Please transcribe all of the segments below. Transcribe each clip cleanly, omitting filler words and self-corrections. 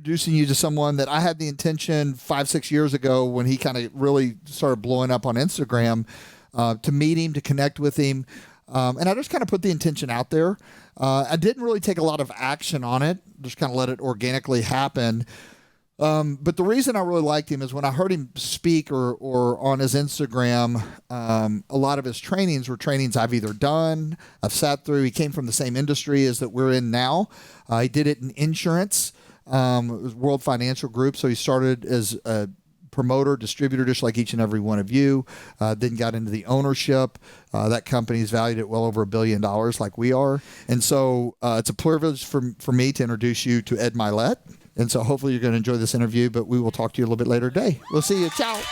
introducing you to someone that I had the intention 5, 6 years ago when he kind of really started blowing up on Instagram, to meet him, to connect with him. And I just kind of put the intention out there. I didn't really take a lot of action on it, just kind of let it organically happen. But the reason I really liked him is when I heard him speak or on his Instagram, a lot of his trainings were trainings I've either done, I've sat through. He came from the same industry as that we're in now. He did it in insurance. It was World Financial Group. So he started as a promoter, distributor, just like each and every one of you. Then got into the ownership. That company is valued at well over $1 billion, like we are. And so it's a privilege for me to introduce you to Ed Mylett. And so hopefully you're going to enjoy this interview, but we will talk to you a little bit later today. We'll see you. Ciao.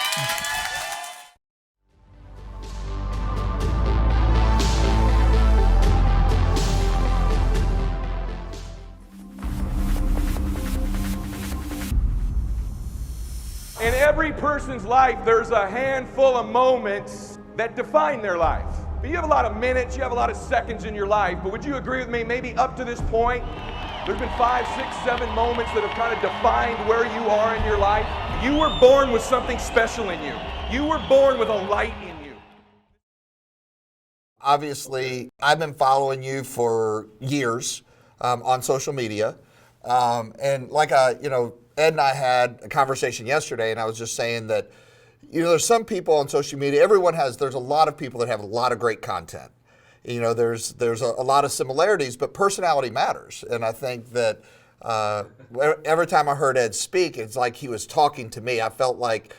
In every person's life, there's a handful of moments that define their life. But you have a lot of minutes, you have a lot of seconds in your life, but would you agree with me, maybe up to this point, there's been 5, 6, 7 moments that have kind of defined where you are in your life. You were born with something special in you. You were born with a light in you. Obviously, I've been following you for years on social media. And like Ed and I had a conversation yesterday, and I was just saying that, there's some people on social media, there's a lot of people that have a lot of great content. There's a lot of similarities, but personality matters. And I think that every time I heard Ed speak, it's like he was talking to me. I felt like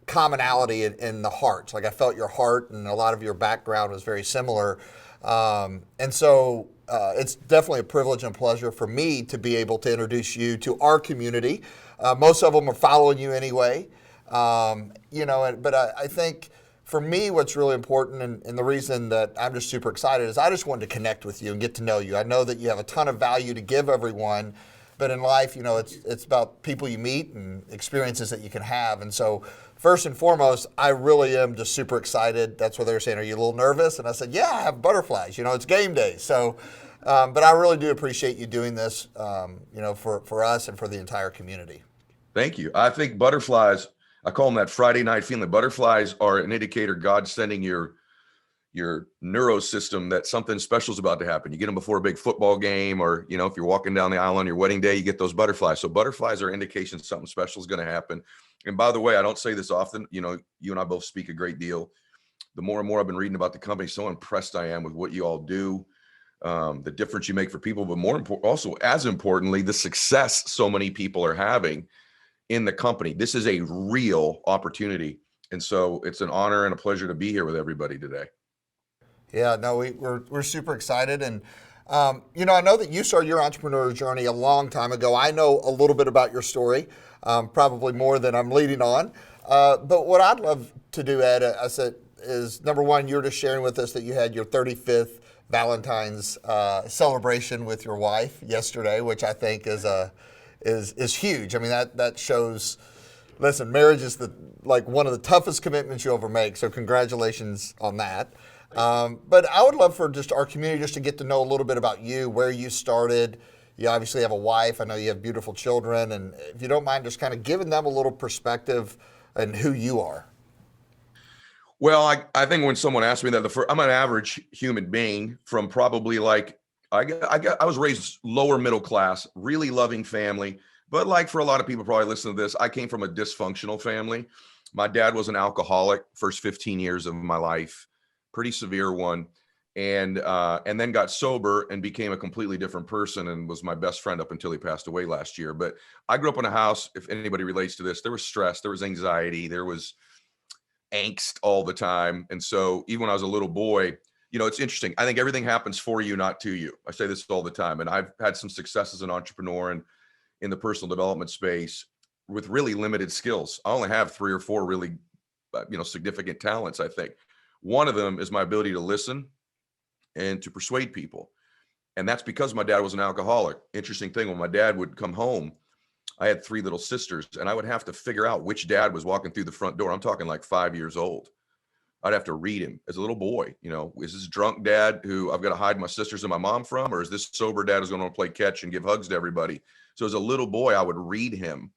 commonality in the heart. Like I felt your heart, and a lot of your background was very similar. And so it's definitely a privilege and pleasure for me to be able to introduce you to our community. Most of them are following you anyway. But I think for me, what's really important and the reason that I'm just super excited is I just wanted to connect with you and get to know you. I know that you have a ton of value to give everyone, but in life, it's about people you meet and experiences that you can have. And so first and foremost, I really am just super excited. That's what they were saying. Are you a little nervous? And I said, yeah, I have butterflies. It's game day. So, but I really do appreciate you doing this, for us and for the entire community. Thank you. I think butterflies, I call them that Friday night feeling. Butterflies are an indicator God's sending your neuro system that something special is about to happen. You get them before a big football game, or, if you're walking down the aisle on your wedding day, you get those butterflies. So butterflies are indications something special is going to happen. And by the way, I don't say this often, you and I both speak a great deal. The more and more I've been reading about the company, so impressed I am with what you all do, the difference you make for people, but also as importantly, the success so many people are having in the company. This is a real opportunity. And so it's an honor and a pleasure to be here with everybody today. Yeah, no, we're super excited. And, I know that you started your entrepreneurial journey a long time ago. I know a little bit about your story, probably more than I'm leading on. But what I'd love to do, Ed, I said, is number one, you're just sharing with us that you had your 35th Valentine's celebration with your wife yesterday, which I think is huge. I mean, that shows, listen, marriage is one of the toughest commitments you'll ever make. So congratulations on that. But I would love for just our community just to get to know a little bit about you, where you started. You obviously have a wife. I know you have beautiful children. And if you don't mind just kind of giving them a little perspective on who you are. Well, I think when someone asks me that, I'm an average human being from probably I was raised lower middle class, really loving family. But like for a lot of people probably listening to this, I came from a dysfunctional family. My dad was an alcoholic first 15 years of my life, pretty severe one. And then got sober and became a completely different person and was my best friend up until he passed away last year. But I grew up in a house, if anybody relates to this, there was stress, there was anxiety, there was angst all the time. And so even when I was a little boy, it's interesting. I think everything happens for you, not to you. I say this all the time. And I've had some success as an entrepreneur and in the personal development space with really limited skills. I only have 3 or 4 really, significant talents, I think. One of them is my ability to listen and to persuade people. And that's because my dad was an alcoholic. Interesting thing, when my dad would come home, I had 3 little sisters, and I would have to figure out which dad was walking through the front door. I'm talking like 5 years old. I'd have to read him as a little boy. Is this drunk dad who I've got to hide my sisters and my mom from, or is this sober dad who's going to play catch and give hugs to everybody? So as a little boy, I would read him,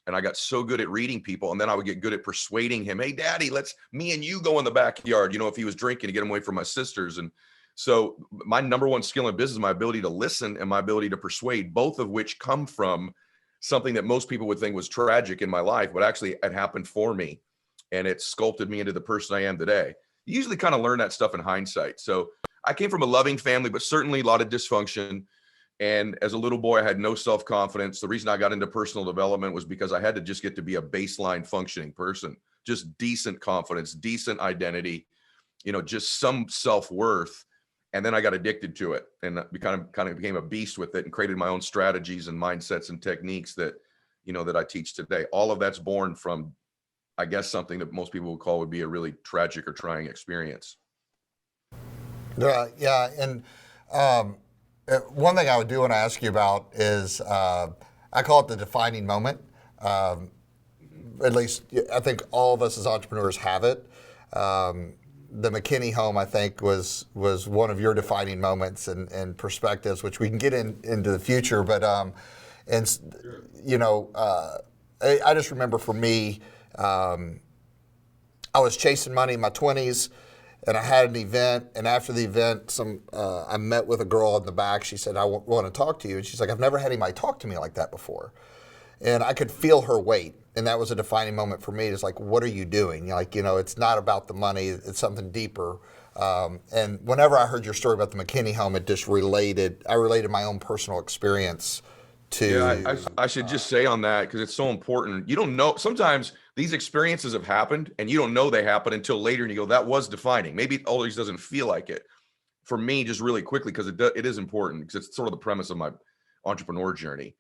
and I got so good at reading people, and then I would get good at persuading him. Hey, Daddy, let's me and you go in the backyard. If he was drinking, to get him away from my sisters. And so my number one skill in business is my ability to listen and my ability to persuade, both of which come from something that most people would think was tragic in my life, but actually it happened for me. And it sculpted me into the person I am today. You usually kind of learn that stuff in hindsight. So I came from a loving family, but certainly a lot of dysfunction. And as a little boy, I had no self-confidence. The reason I got into personal development was because I had to just get to be a baseline functioning person, just decent confidence, decent identity, just some self-worth. And then I got addicted to it, and kind of became a beast with it, and created my own strategies and mindsets and techniques that I teach today. All of that's born from, I guess, something that most people would call would be a really tragic or trying experience. Yeah. And one thing I would do want to ask you about is, I call it the defining moment. At least I think all of us as entrepreneurs have it. The McKinney home, I think, was one of your defining moments and perspectives, which we can get into the future. But I just remember for me, I was chasing money in my 20s, and I had an event. And after the event, I met with a girl in the back. She said, "I want to talk to you." And she's like, "I've never had anybody talk to me like that before." And I could feel her weight. And that was a defining moment for me. It's like, what are you doing? It's not about the money. It's something deeper. And whenever I heard your story about the McKinney home, it just I related my own personal experience to. Yeah, I should just say on that, because it's so important. You don't know. Sometimes these experiences have happened and you don't know they happened until later. And you go, that was defining. Maybe it always doesn't feel like it. For me, just really quickly, because it is important, because it's sort of the premise of my entrepreneur journey.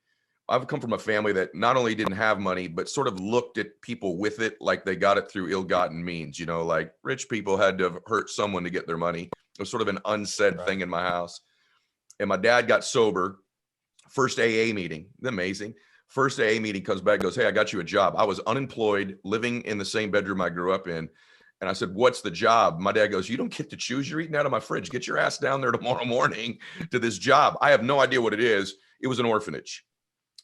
I've come from a family that not only didn't have money, but sort of looked at people with it like they got it through ill-gotten means. Like rich people had to have hurt someone to get their money. It was sort of an unsaid thing in my house. And my dad got sober. First AA meeting, amazing. First AA meeting, comes back, goes, "Hey, I got you a job." I was unemployed, living in the same bedroom I grew up in. And I said, "What's the job?" My dad goes, "You don't get to choose. You're eating out of my fridge. Get your ass down there tomorrow morning to this job." I have no idea what it is. It was an orphanage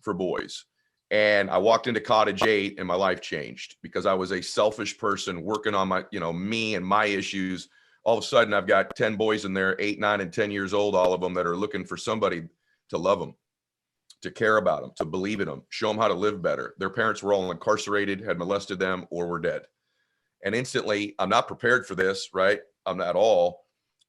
for boys. And I walked into cottage 8 and my life changed, because I was a selfish person working on my, me and my issues. All of a sudden I've got 10 boys in there, 8, 9, and 10 years old, all of them, that are looking for somebody to love them, to care about them, to believe in them, show them how to live better. Their parents were all incarcerated, had molested them, or were dead. And instantly, I'm not prepared for this, right? I'm not at all.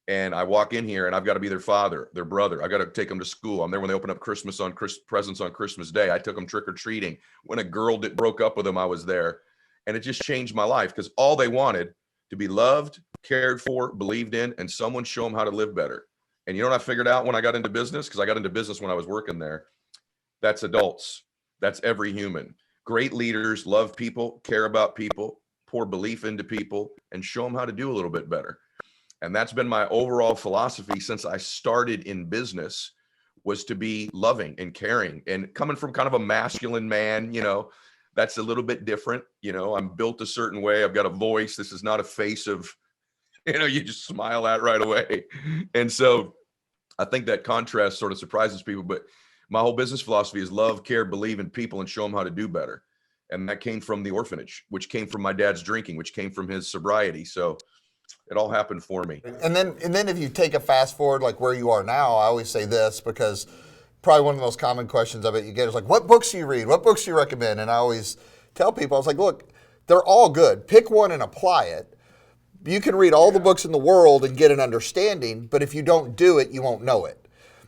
And I walk in here and I've got to be their father, their brother. I got to take them to school. I'm there when they open up presents on Christmas Day. I took them trick-or-treating. When a girl broke up with them, I was there. And it just changed my life, because all they wanted, to be loved, cared for, believed in, and someone show them how to live better. And you know what I figured out when I got into business? Because I got into business when I was working there. That's adults. That's every human. Great leaders love people, care about people, pour belief into people, and show them how to do a little bit better. And that's been my overall philosophy since I started in business, was to be loving and caring. And coming from kind of a masculine man, that's a little bit different. I'm built a certain way. I've got a voice. This is not a face of, you just smile at right away. And so I think that contrast sort of surprises people. But my whole business philosophy is love, care, believe in people, and show them how to do better. And that came from the orphanage, which came from my dad's drinking, which came from his sobriety. So it all happened for me. And then if you take a fast forward, like where you are now, I always say this, because probably one of the most common questions I bet you get is like, what books do you read? What books do you recommend? And I always tell people, I was like, look, they're all good. Pick one and apply it. You can read all the books in the world and get an understanding, but if you don't do it, you won't know it.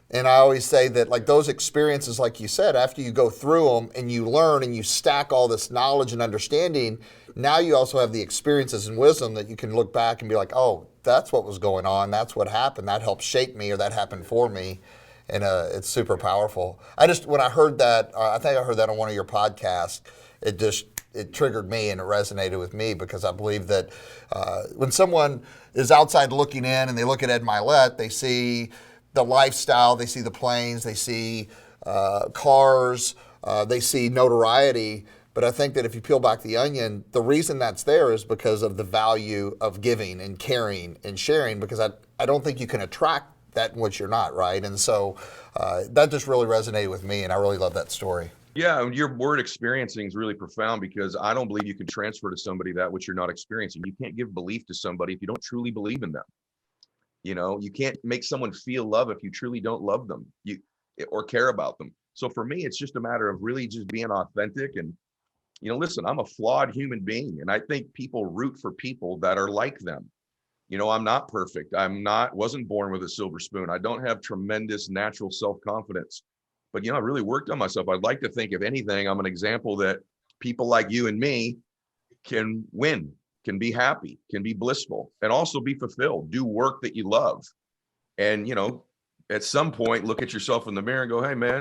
And I always say that, like, those experiences, like you said, after you go through them and you learn and you stack all this knowledge and understanding, now you also have the experiences and wisdom that you can look back and be like, oh, that's what was going on. That's what happened. That helped shape me, or that happened for me. And it's super powerful. When I heard that, I think I heard that on one of your podcasts, it triggered me and it resonated with me, because I believe that when someone is outside looking in and they look at Ed Mylett, they see the lifestyle, they see the planes, they see cars, they see notoriety, But I think that if you peel back the onion, the reason that's there is because of the value of giving and caring and sharing, because I don't think you can attract that in which you're not, right? And so that just really resonated with me, and I really love that story. Yeah, and your word experiencing is really profound, because I don't believe you can transfer to somebody that which you're not experiencing. You can't give belief to somebody if you don't truly believe in them. You can't make someone feel love if you truly don't love them or care about them. So for me, it's just a matter of really just being authentic. And, listen, I'm a flawed human being, and I think people root for people that are like them. I'm not perfect. Wasn't born with a silver spoon. I don't have tremendous natural self-confidence. But, I really worked on myself. I'd like to think, if anything, I'm an example that people like you and me can win, can be happy, can be blissful, and also be fulfilled, do work that you love. And, at some point, look at yourself in the mirror and go, hey, man,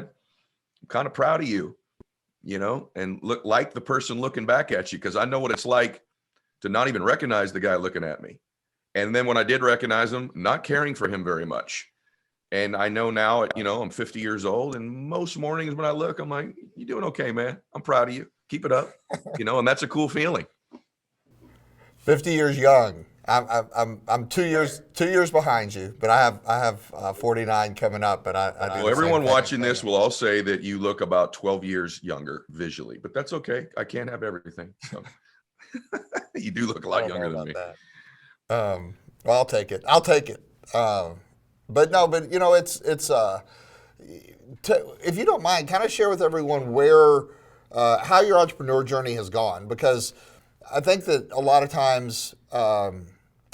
I'm kind of proud of you, and look like the person looking back at you, because I know what it's like to not even recognize the guy looking at me. And then when I did recognize him, not caring for him very much. And I know now, I'm 50 years old, and most mornings when I look, I'm like, you doing okay, man? I'm proud of you. Keep it up. And that's a cool feeling. 50 years young. I'm 2 years behind you, but I have 49 coming up. But I do. Well, everyone watching this will all say that you look about 12 years younger visually, but that's okay. I can't have everything. So. You do look a lot younger than me. Well, I'll take it. But it's if you don't mind, kind of share with everyone where how your entrepreneur journey has gone, because I think that a lot of times, I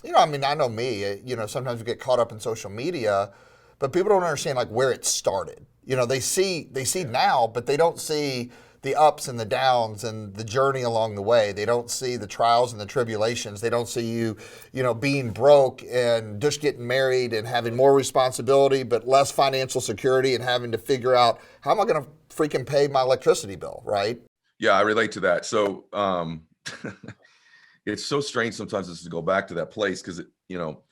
know me, sometimes we get caught up in social media, but people don't understand like where it started. They see now, but they don't see the ups and the downs and the journey along the way. They don't see the trials and the tribulations. They don't see you, being broke and just getting married and having more responsibility, but less financial security, and having to figure out, how am I going to freaking pay my electricity bill, right? Yeah, I relate to that. So it's so strange sometimes just to go back to that place, because,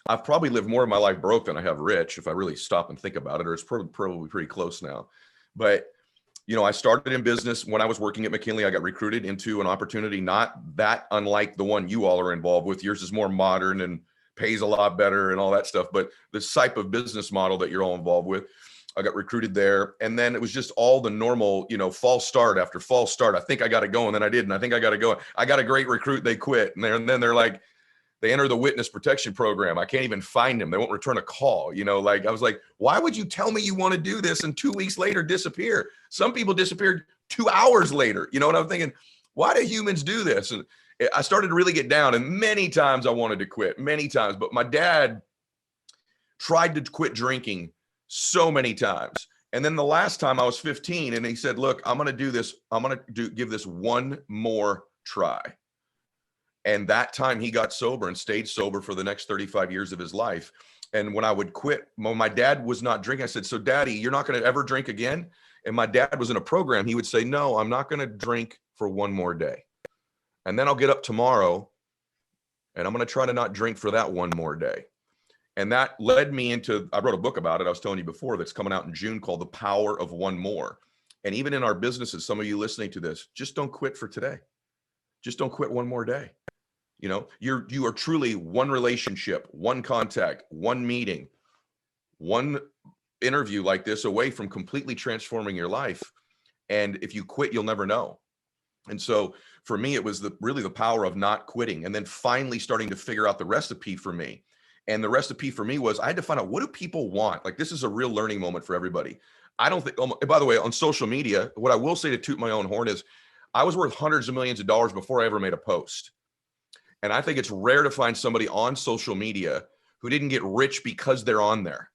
I've probably lived more of my life broke than I have rich, if I really stop and think about it, or it's probably pretty close now. But I started in business when I was working at McKinley. I got recruited into an opportunity not that unlike the one you all are involved with. Yours is more modern and pays a lot better and all that stuff. But this type of business model that you're all involved with, I got recruited there. And then it was just all the normal, false start after false start. I think I got to go. And then I didn't. I think I got to go. I got a great recruit. They quit. And then they're like, they enter the witness protection program. I can't even find them. They won't return a call. I was like, why would you tell me you want to do this and 2 weeks later disappear? Some people disappeared 2 hours later. And I'm thinking, why do humans do this? And I started to really get down, and many times I wanted to quit, many times. But my dad tried to quit drinking so many times. And then the last time I was 15, and he said, look, I'm going to do this. I'm going to give this one more try. And that time he got sober and stayed sober for the next 35 years of his life. And when I would quit, when my dad was not drinking, I said, so Daddy, you're not going to ever drink again? And my dad was in a program. He would say, no, I'm not going to drink for one more day. And then I'll get up tomorrow and I'm going to try to not drink for that one more day. And that led me into, I wrote a book about it, I was telling you before, that's coming out in June, called The Power of One More. And even in our businesses, some of you listening to this, just don't quit for today. Just don't quit one more day. You are truly one relationship, one contact, one meeting, one interview like this away from completely transforming your life. And if you quit, you'll never know. And so for me, it was really the power of not quitting, and then finally starting to figure out the recipe for me. And the recipe for me was, I had to find out, what do people want? Like, this is a real learning moment for everybody. I don't think, by the way, on social media, what I will say, to toot my own horn, is I was worth hundreds of millions of dollars before I ever made a post. And I think it's rare to find somebody on social media who didn't get rich because they're on there.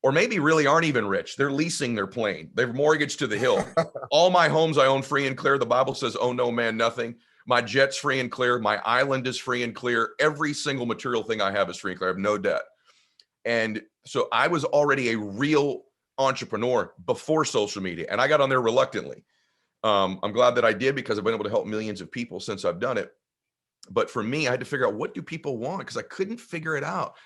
Or maybe really aren't even rich. They're leasing their plane. They're mortgaged to the hill. All my homes I own free and clear. The Bible says, owe no man nothing. My jet's free and clear. My island is free and clear. Every single material thing I have is free and clear. I have no debt. And so I was already a real entrepreneur before social media. And I got on there reluctantly. I'm glad that I did, because I've been able to help millions of people since I've done it. But for me, I had to figure out, what do people want? Because I couldn't figure it out.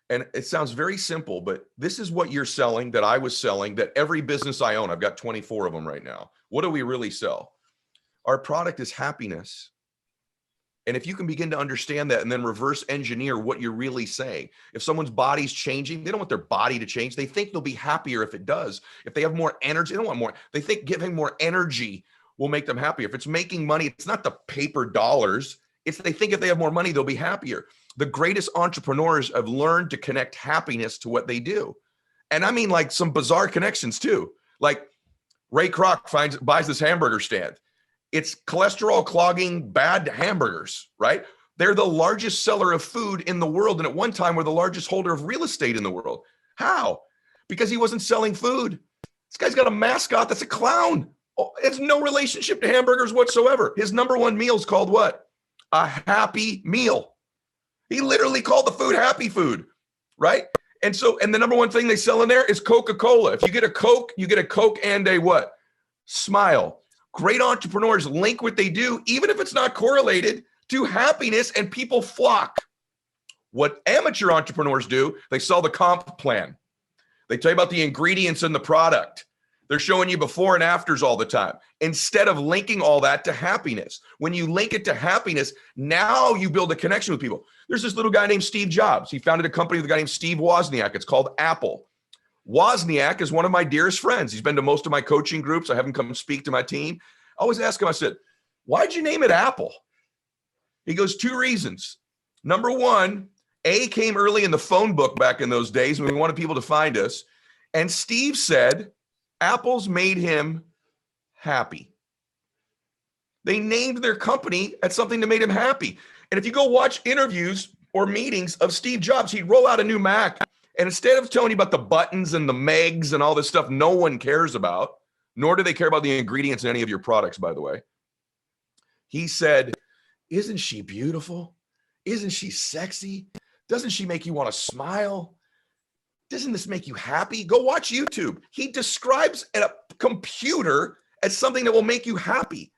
And it sounds very simple, but this is what you're selling, that I was selling, that every business I own, I've got 24 of them right now. What do we really sell? Our product is happiness. And if you can begin to understand that and then reverse engineer what you're really saying, if someone's body's changing, they don't want their body to change. They think they'll be happier if it does. If they have more energy, they don't want more. They think giving more energy will make them happier. If it's making money, it's not the paper dollars. It's they think if they have more money, they'll be happier. The greatest entrepreneurs have learned to connect happiness to what they do. And I mean like some bizarre connections too. Like Ray Kroc buys this hamburger stand. It's cholesterol clogging bad hamburgers, right? They're the largest seller of food in the world. And at one time were the largest holder of real estate in the world. How? Because he wasn't selling food. This guy's got a mascot that's a clown. Oh, it's no relationship to hamburgers whatsoever. His number one meal is called what? A happy meal. He literally called the food happy food, right? And the number one thing they sell in there is Coca-Cola. If you get a Coke, you get a Coke and a what? Smile. Great entrepreneurs link what they do, even if it's not correlated, to happiness, and people flock. What amateur entrepreneurs do, they sell the comp plan. They tell you about the ingredients in the product. They're showing you before and afters all the time, instead of linking all that to happiness. When you link it to happiness, now you build a connection with people. There's this little guy named Steve Jobs. He founded a company with a guy named Steve Wozniak. It's called Apple. Wozniak is one of my dearest friends. He's been to most of my coaching groups. I have him come speak to my team. I always ask him, I said, why'd you name it Apple? He goes, 2 reasons. Number one, A came early in the phone book back in those days when we wanted people to find us. And Steve said, Apple's made him happy. They named their company at something that made him happy. And if you go watch interviews or meetings of Steve Jobs, he'd roll out a new Mac. And instead of telling you about the buttons and the megs and all this stuff no one cares about, nor do they care about the ingredients in any of your products, by the way, he said, isn't she beautiful? Isn't she sexy? Doesn't she make you want to smile? Doesn't this make you happy? Go watch YouTube. He describes a computer as something that will make you happy.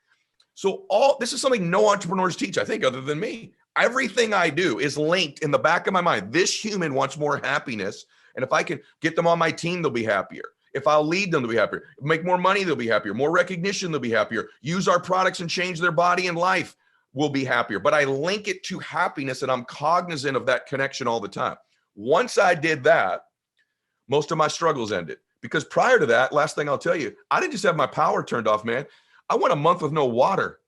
So this is something no entrepreneurs teach, I think, other than me. Everything I do is linked in the back of my mind. This human wants more happiness. And if I can get them on my team, they'll be happier. If I'll lead them, they'll be happier. Make more money, they'll be happier. More recognition, they'll be happier. Use our products and change their body and life, will be happier. But I link it to happiness, and I'm cognizant of that connection all the time. Once I did that, most of my struggles ended. Because prior to that, last thing I'll tell you, I didn't just have my power turned off, man. I went a month with no water.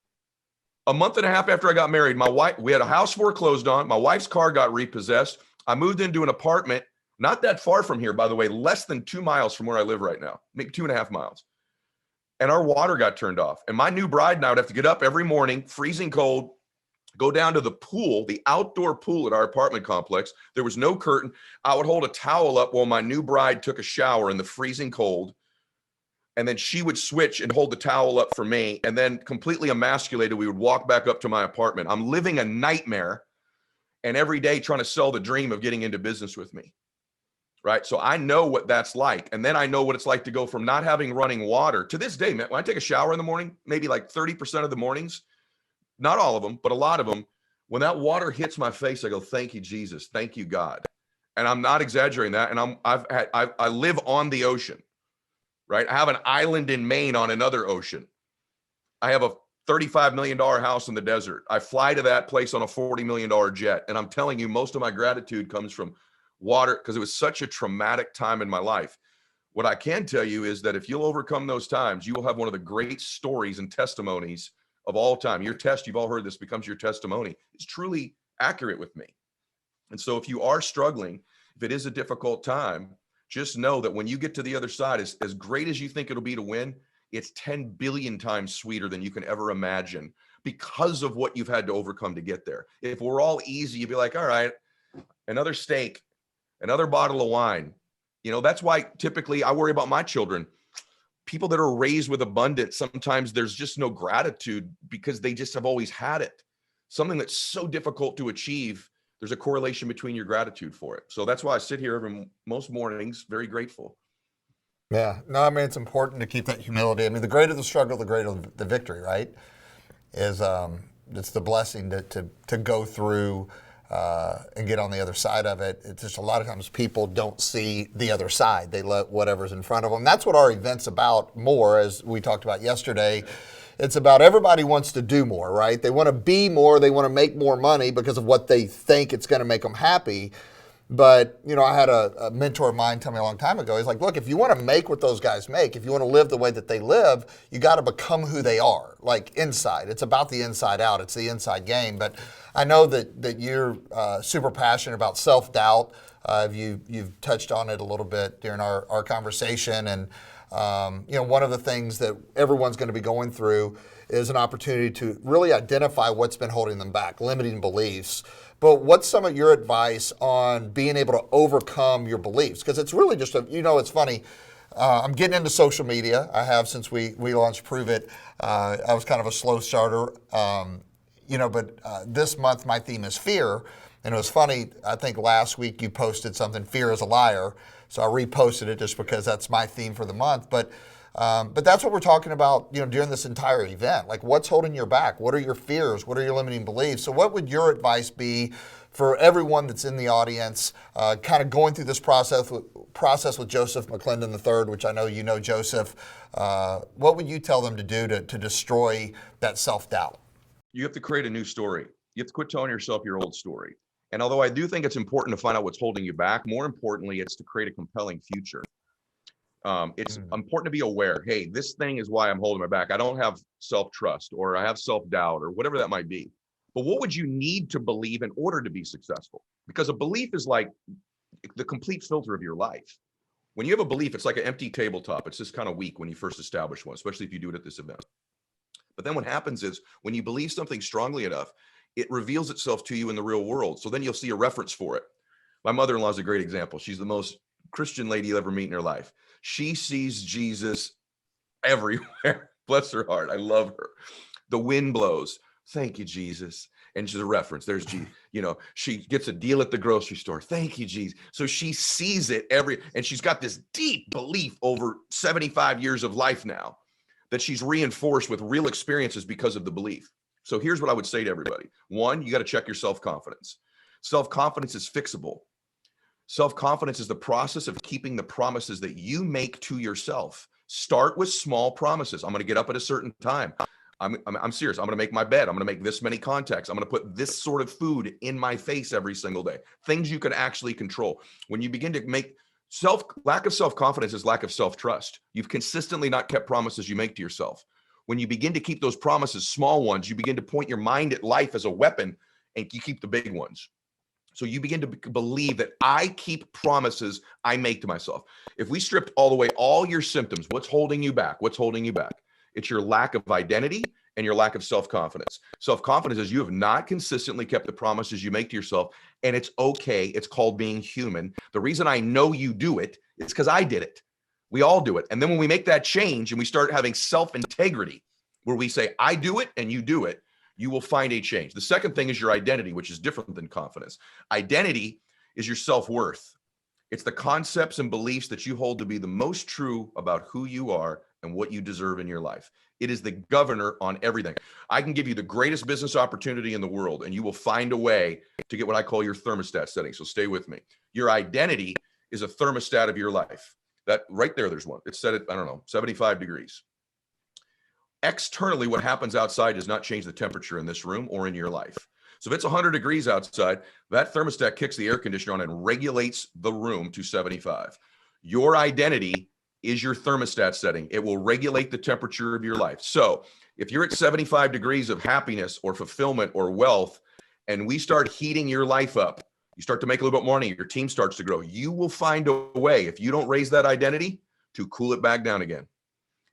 A month and a half after I got married, we had a house foreclosed on. My wife's car got repossessed. I moved into an apartment, not that far from here, by the way, less than 2 miles from where I live right now, maybe 2.5 miles. And our water got turned off. And my new bride and I would have to get up every morning, freezing cold, go down to the pool, the outdoor pool at our apartment complex. There was no curtain. I would hold a towel up while my new bride took a shower in the freezing cold. And then she would switch and hold the towel up for me. And then completely emasculated, we would walk back up to my apartment. I'm living a nightmare, and every day trying to sell the dream of getting into business with me. Right. So I know what that's like. And then I know what it's like to go from not having running water to this day, man. When I take a shower in the morning, maybe like 30% of the mornings, not all of them, but a lot of them, when that water hits my face, I go, thank you, Jesus. Thank you, God. And I'm not exaggerating that. And I live on the ocean. Right? I have an island in Maine on another ocean. I have a $35 million house in the desert. I fly to that place on a $40 million jet. And I'm telling you, most of my gratitude comes from water, because it was such a traumatic time in my life. What I can tell you is that if you'll overcome those times, you will have one of the great stories and testimonies of all time. Your test, you've all heard this, becomes your testimony. It's truly accurate with me. And so if you are struggling, if it is a difficult time, just know that when you get to the other side, as great as you think it'll be to win, it's 10 billion times sweeter than you can ever imagine, because of what you've had to overcome to get there. If we're all easy, you'd be like, all right, another steak, another bottle of wine. You know, that's why typically I worry about my children. People that are raised with abundance, sometimes there's just no gratitude because they just have always had it. Something that's so difficult to achieve, there's a correlation between your gratitude for it. So that's why I sit here most mornings, very grateful. Yeah, no, I mean, it's important to keep that humility. I mean, the greater the struggle, the greater the victory, right? It's the blessing to go through and get on the other side of it. It's just a lot of times people don't see the other side. They let whatever's in front of them. That's what our event's about more, as we talked about yesterday, it's about everybody wants to do more, right? They want to be more, they want to make more money because of what they think it's going to make them happy. But, I had a mentor of mine tell me a long time ago, he's like, look, if you want to make what those guys make, if you want to live the way that they live, you got to become who they are, like inside. It's about the inside out. It's the inside game. But I know that you're super passionate about self-doubt. You've touched on it a little bit during our conversation. And, one of the things that everyone's going to be going through is an opportunity to really identify what's been holding them back, limiting beliefs. But what's some of your advice on being able to overcome your beliefs? Because it's really just it's funny. I'm getting into social media. I have since we launched Prove It. I was kind of a slow starter, but this month my theme is fear. And it was funny, I think last week you posted something, fear is a liar. So I reposted it just because that's my theme for the month. But that's what we're talking about, during this entire event. Like, what's holding you back? What are your fears? What are your limiting beliefs? So what would your advice be for everyone that's in the audience, kind of going through this process with Joseph McClendon III, which I know you know Joseph? What would you tell them to do to destroy that self-doubt? You have to create a new story. You have to quit telling yourself your old story. And although I do think it's important to find out what's holding you back, more importantly, it's to create a compelling future. It's important to be aware, hey, this thing is why I'm holding my back. I don't have self-trust, or I have self-doubt, or whatever that might be. But what would you need to believe in order to be successful? Because a belief is like the complete filter of your life. When you have a belief, it's like an empty tabletop. It's just kind of weak when you first establish one, especially if you do it at this event. But then what happens is when you believe something strongly enough, it reveals itself to you in the real world. So then you'll see a reference for it. My mother-in-law is a great example. She's the most Christian lady you'll ever meet in her life. She sees Jesus everywhere. Bless her heart. I love her. The wind blows. Thank you, Jesus. And she's a reference. There's Jesus. She gets a deal at the grocery store. Thank you, Jesus. So she sees it and she's got this deep belief over 75 years of life now that she's reinforced with real experiences because of the belief. So here's what I would say to everybody. One, you got to check your self-confidence. Self-confidence is fixable. Self-confidence is the process of keeping the promises that you make to yourself. Start with small promises. I'm going to get up at a certain time. I'm serious. I'm going to make my bed. I'm going to make this many contacts. I'm going to put this sort of food in my face every single day. Things you can actually control. When you begin to make lack of self-confidence is lack of self-trust. You've consistently not kept promises you make to yourself. When you begin to keep those promises, small ones, you begin to point your mind at life as a weapon, and you keep the big ones. So you begin to believe that I keep promises I make to myself. If we stripped all your symptoms, what's holding you back? What's holding you back? It's your lack of identity and your lack of self-confidence. Self-confidence is you have not consistently kept the promises you make to yourself, and it's okay. It's called being human. The reason I know you do it is because I did it. We all do it. And then when we make that change and we start having self-integrity, where we say, I do it and you do it, you will find a change. The second thing is your identity, which is different than confidence. Identity is your self-worth. It's the concepts and beliefs that you hold to be the most true about who you are and what you deserve in your life. It is the governor on everything. I can give you the greatest business opportunity in the world, and you will find a way to get what I call your thermostat setting. So stay with me. Your identity is a thermostat of your life. That right there, there's one. It's set at, 75 degrees. Externally, what happens outside does not change the temperature in this room or in your life. So if it's 100 degrees outside, that thermostat kicks the air conditioner on and regulates the room to 75. Your identity is your thermostat setting. It will regulate the temperature of your life. So if you're at 75 degrees of happiness or fulfillment or wealth, and we start heating your life up, you start to make a little bit more money, your team starts to grow, you will find a way, if you don't raise that identity, to cool it back down again.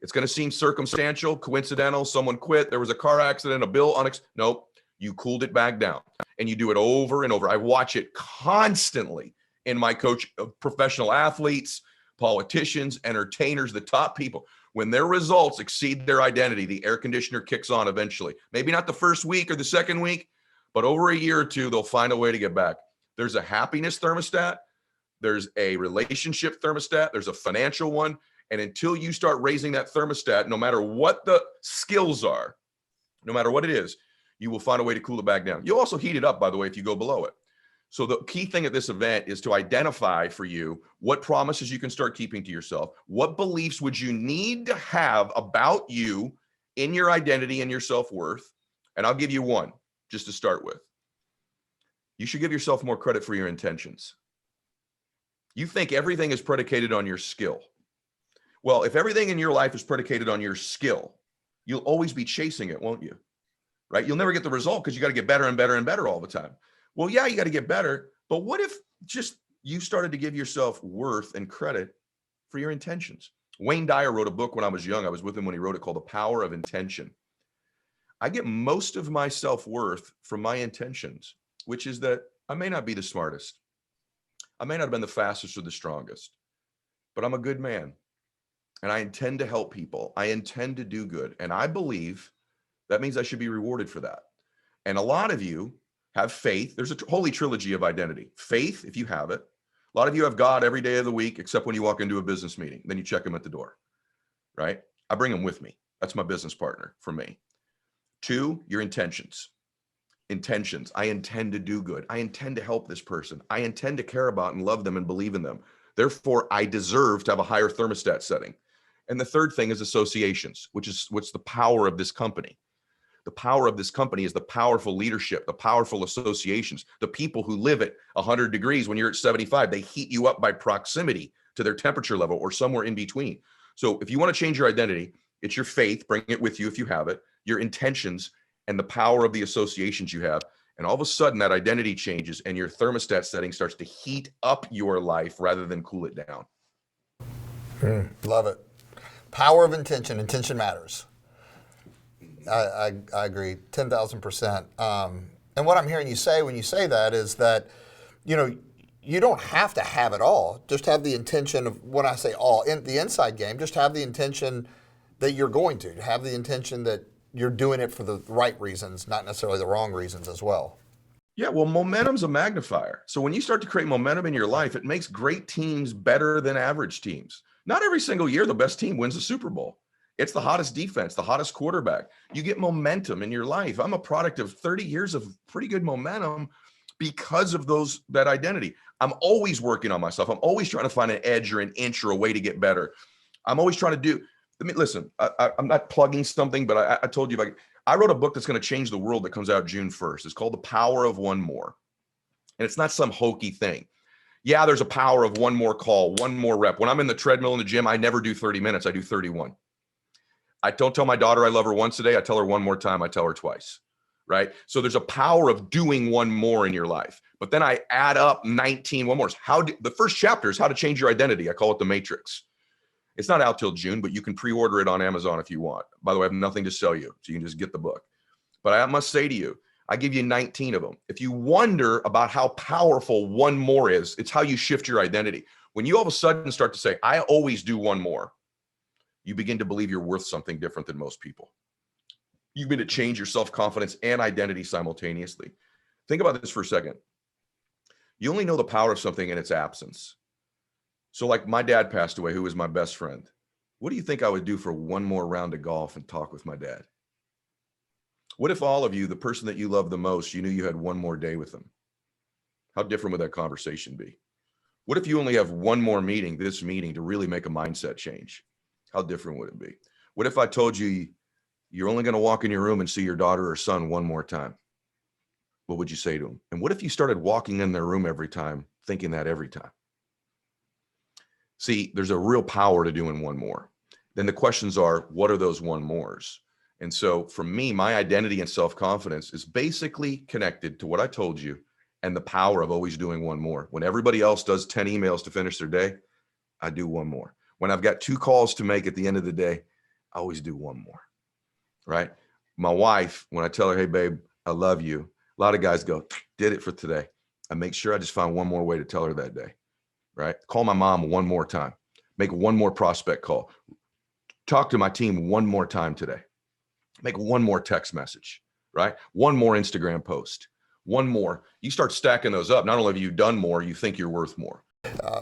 It's going to seem circumstantial, coincidental, someone quit, there was a car accident, a bill, nope, you cooled it back down. And you do it over and over. I watch it constantly in my coach of professional athletes, politicians, entertainers, the top people. When their results exceed their identity, the air conditioner kicks on eventually. Maybe not the first week or the second week, but over a year or two, they'll find a way to get back. There's a happiness thermostat. There's a relationship thermostat. There's a financial one. And until you start raising that thermostat, no matter what the skills are, no matter what it is, you will find a way to cool it back down. You'll also heat it up, by the way, if you go below it. So the key thing at this event is to identify for you what promises you can start keeping to yourself. What beliefs would you need to have about you in your identity and your self-worth, and I'll give you one just to start with. You should give yourself more credit for your intentions. You think everything is predicated on your skill. Well, if everything in your life is predicated on your skill, you'll always be chasing it, won't you? Right? You'll never get the result because you got to get better and better and better all the time. Well, yeah, you got to get better, but what if just you started to give yourself worth and credit for your intentions? Wayne Dyer wrote a book when I was young. I was with him when he wrote it, called The Power of Intention. I get most of my self-worth from my intentions, which is that I may not be the smartest. I may not have been the fastest or the strongest, but I'm a good man. And I intend to help people. I intend to do good. And I believe that means I should be rewarded for that. And a lot of you have faith. There's a holy trilogy of identity. Faith, if you have it. A lot of you have God every day of the week, except when you walk into a business meeting. Then you check him at the door, right? I bring him with me. That's my business partner for me. 2, your intentions. Intentions. I intend to do good. I intend to help this person. I intend to care about and love them and believe in them. Therefore, I deserve to have a higher thermostat setting. And the third thing is associations, which is what's the power of this company. The power of this company is the powerful leadership, the powerful associations, the people who live at 100 degrees when you're at 75. They heat you up by proximity to their temperature level or somewhere in between. So if you want to change your identity, it's your faith, bring it with you if you have it, your intentions, and the power of the associations you have. And all of a sudden that identity changes and your thermostat setting starts to heat up your life rather than cool it down. Love it. Power of intention. Intention matters. I agree 10,000%. And what I'm hearing you say when you say that is that, you don't have to have it all. Just have the intention of, when I say all, in the inside game, just have the intention that you're going to have the intention that you're doing it for the right reasons, not necessarily the wrong reasons as well. Yeah, well, momentum's a magnifier. So when you start to create momentum in your life, it makes great teams better than average teams. Not every single year the best team wins the Super Bowl. It's the hottest defense, the hottest quarterback. You get momentum in your life. I'm a product of 30 years of pretty good momentum because of that identity. I'm always working on myself. I'm always trying to find an edge or an inch or a way to get better. I'm always trying to do. Listen, I'm not plugging something, but I told you, I wrote a book that's going to change the world that comes out June 1st. It's called The Power of One More. And it's not some hokey thing. Yeah, there's a power of one more call, one more rep. When I'm in the treadmill in the gym, I never do 30 minutes. I do 31. I don't tell my daughter I love her once a day. I tell her one more time. I tell her twice, right? So there's a power of doing one more in your life. But then I add up 19 one mores. The first chapter is how to change your identity. I call it the Matrix. It's not out till June, but you can pre-order it on Amazon if you want. By the way, I have nothing to sell you, so you can just get the book. But I must say to you, I give you 19 of them. If you wonder about how powerful one more is, it's how you shift your identity. When you all of a sudden start to say, I always do one more, you begin to believe you're worth something different than most people. You begin to change your self-confidence and identity simultaneously. Think about this for a second. You only know the power of something in its absence. So like my dad passed away, who was my best friend. What do you think I would do for one more round of golf and talk with my dad? What if all of you, the person that you love the most, you knew you had one more day with them? How different would that conversation be? What if you only have one more meeting, this meeting, to really make a mindset change? How different would it be? What if I told you you're only going to walk in your room and see your daughter or son one more time? What would you say to them? And what if you started walking in their room every time, thinking that every time? See, there's a real power to doing one more. Then the questions are, what are those one mores? And so for me, my identity and self-confidence is basically connected to what I told you and the power of always doing one more. When everybody else does 10 emails to finish their day, I do one more. When I've got 2 calls to make at the end of the day, I always do one more, right? My wife, when I tell her, hey, babe, I love you, a lot of guys go, did it for today. I make sure I just find one more way to tell her that day, right? Call my mom one more time. Make one more prospect call. Talk to my team one more time today. Make one more text message, right? One more Instagram post, one more. You start stacking those up. Not only have you done more, you think you're worth more.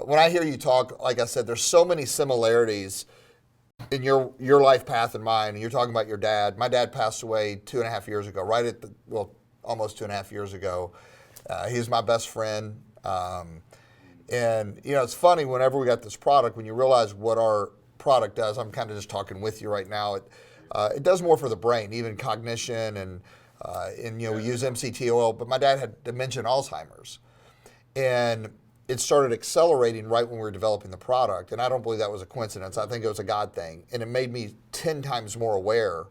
When I hear you talk, like I said, there's so many similarities in your life path and mine. And you're talking about your dad. My dad passed away 2.5 years ago, almost 2.5 years ago. He's my best friend. And, it's funny, whenever we got this product, when you realize what our product does, I'm kind of just talking with you right now. It does more for the brain, even cognition, and we use MCT oil. But my dad had dementia and Alzheimer's, and it started accelerating right when we were developing the product. And I don't believe that was a coincidence. I think it was a God thing, and it made me 10 times more aware.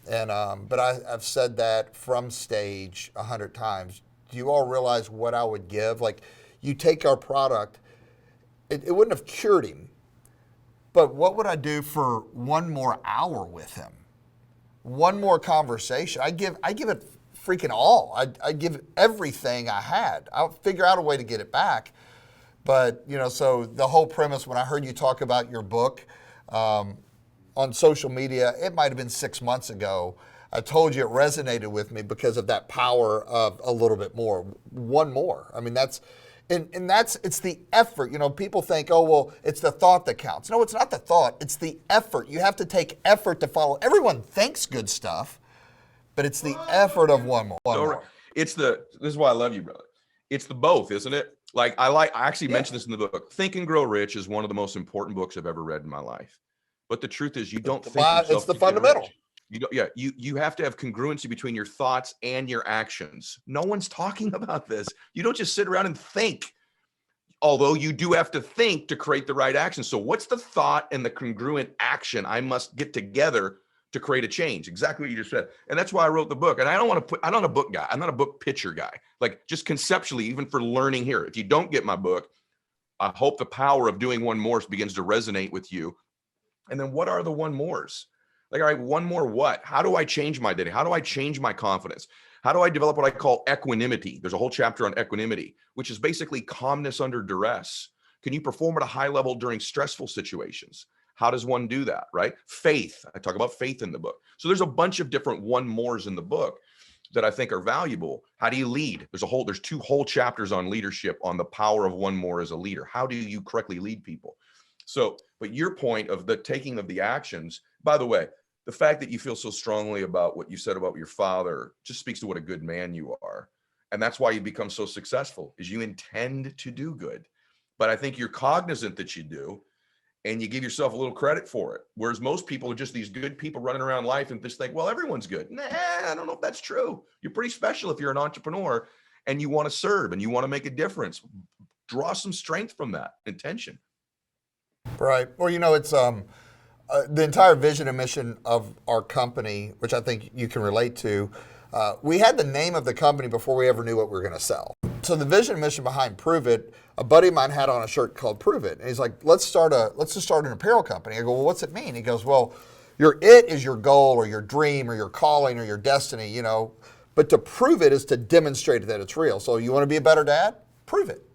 And but I've said that from stage 100 times. Do you all realize what I would give? Like, you take our product, it wouldn't have cured him, but what would I do for one more hour with him? One more conversation? I give it freaking all. I give everything I had. I'll figure out a way to get it back. But, so the whole premise, when I heard you talk about your book on social media, it might have been 6 months ago. I told you it resonated with me because of that power of a little bit more, one more. I mean, it's the effort. People think, oh, well, it's the thought that counts. No, it's not the thought. It's the effort. You have to take effort to follow. Everyone thinks good stuff, but it's the effort of one more. This is why I love you, brother. It's the both, isn't it? Like, I actually mentioned this in the book. Think and Grow Rich is one of the most important books I've ever read in my life. But the truth is, you don't think yourself it's the to get fundamental. rich. You have to have congruency between your thoughts and your actions. No one's talking about this. You don't just sit around and think, although you do have to think to create the right action. So what's the thought and the congruent action I must get together to create a change? Exactly what you just said. And that's why I wrote the book. And I'm not a book guy. I'm not a book pitcher guy. Like, just conceptually, even for learning here, if you don't get my book, I hope the power of doing one more begins to resonate with you. And then what are the one mores? Like, all right, one more what? How do I change my day? How do I change my confidence? How do I develop what I call equanimity? There's a whole chapter on equanimity, which is basically calmness under duress. Can you perform at a high level during stressful situations? How does one do that, right? Faith. I talk about faith in the book. So there's a bunch of different one mores in the book that I think are valuable. How do you lead? There's 2 whole chapters on leadership, on the power of one more as a leader. How do you correctly lead people? So, but your point of the taking of the actions, by the way, the fact that you feel so strongly about what you said about your father just speaks to what a good man you are. And that's why you become so successful, is you intend to do good. But I think you're cognizant that you do, and you give yourself a little credit for it. Whereas most people are just these good people running around life and just think, well, everyone's good. Nah, I don't know if that's true. You're pretty special if you're an entrepreneur and you want to serve and you want to make a difference. Draw some strength from that intention. Right. Well, it's the entire vision and mission of our company, which I think you can relate to. We had the name of the company before we ever knew what we were going to sell. So the vision and mission behind Prove It, a buddy of mine had on a shirt called Prove It. And he's like, let's just start an apparel company. I go, well, what's it mean? He goes, well, your it is your goal or your dream or your calling or your destiny, but to prove it is to demonstrate that it's real. So you want to be a better dad? Prove it,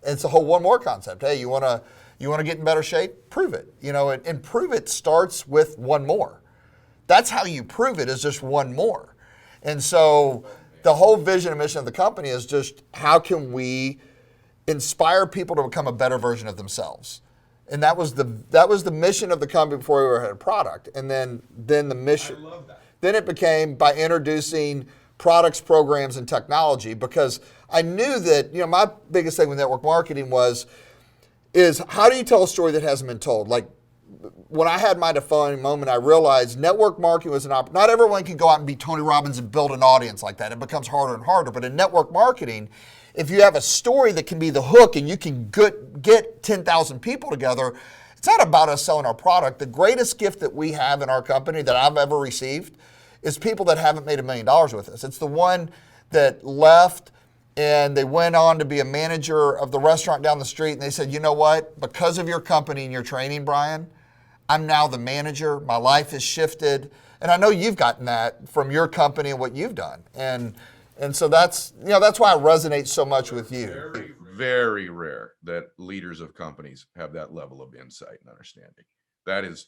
It's a whole one more concept. Hey, you want to get in better shape? Prove it. And prove it starts with one more. That's how you prove it, is just one more. And so the whole vision and mission of the company is just, how can we inspire people to become a better version of themselves? And that was the mission of the company before we ever had a product. And then the mission. I love that. Then it became by introducing products, programs, and technology, because I knew that, my biggest thing with network marketing is how do you tell a story that hasn't been told? Like, when I had my defining moment, I realized network marketing was an opportunity. Not everyone can go out and be Tony Robbins and build an audience like that. It becomes harder and harder. But in network marketing, if you have a story that can be the hook and you can get 10,000 people together, it's not about us selling our product. The greatest gift that we have in our company that I've ever received is people that haven't made $1 million with us. It's the one that left and they went on to be a manager of the restaurant down the street, and they said, you know what? Because of your company and your training, Brian, I'm now the manager. My life has shifted. And I know you've gotten that from your company and what you've done. And so that's why it resonates so much with you. Very, very rare that leaders of companies have that level of insight and understanding. That is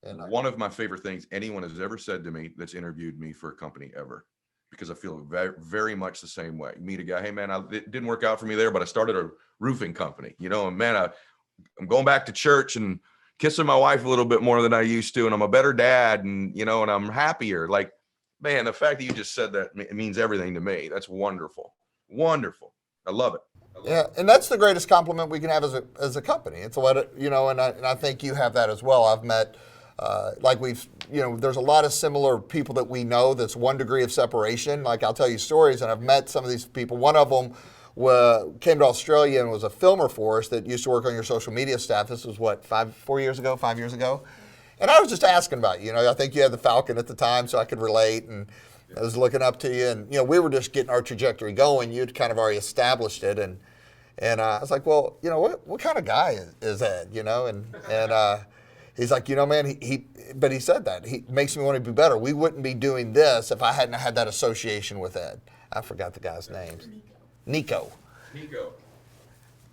one of my favorite things anyone has ever said to me that's interviewed me for a company ever, because I feel very, very much the same way. Meet a guy, hey man, it didn't work out for me there, but I started a roofing company, and man, I'm going back to church and kissing my wife a little bit more than I used to, and I'm a better dad, and and I'm happier. Like, man, the fact that you just said that, it means everything to me. That's wonderful. Wonderful. I love it. Yeah, and that's the greatest compliment we can have as a company. It's what and I think you have that as well. I've met, like we've there's a lot of similar people that we know that's 1 degree of separation. Like I'll tell you stories, and I've met some of these people. One of them came to Australia and was a filmer for us that used to work on your social media staff. This was what, 5 years ago? And I was just asking about you. I think you had the Falcon at the time, so I could relate, and I was looking up to you, and we were just getting our trajectory going. You'd kind of already established it, and I was like, well, what kind of guy is Ed? And he's like, man, but he said that he makes me want to be better. We wouldn't be doing this if I hadn't had that association with Ed. I forgot the guy's names. Nico. I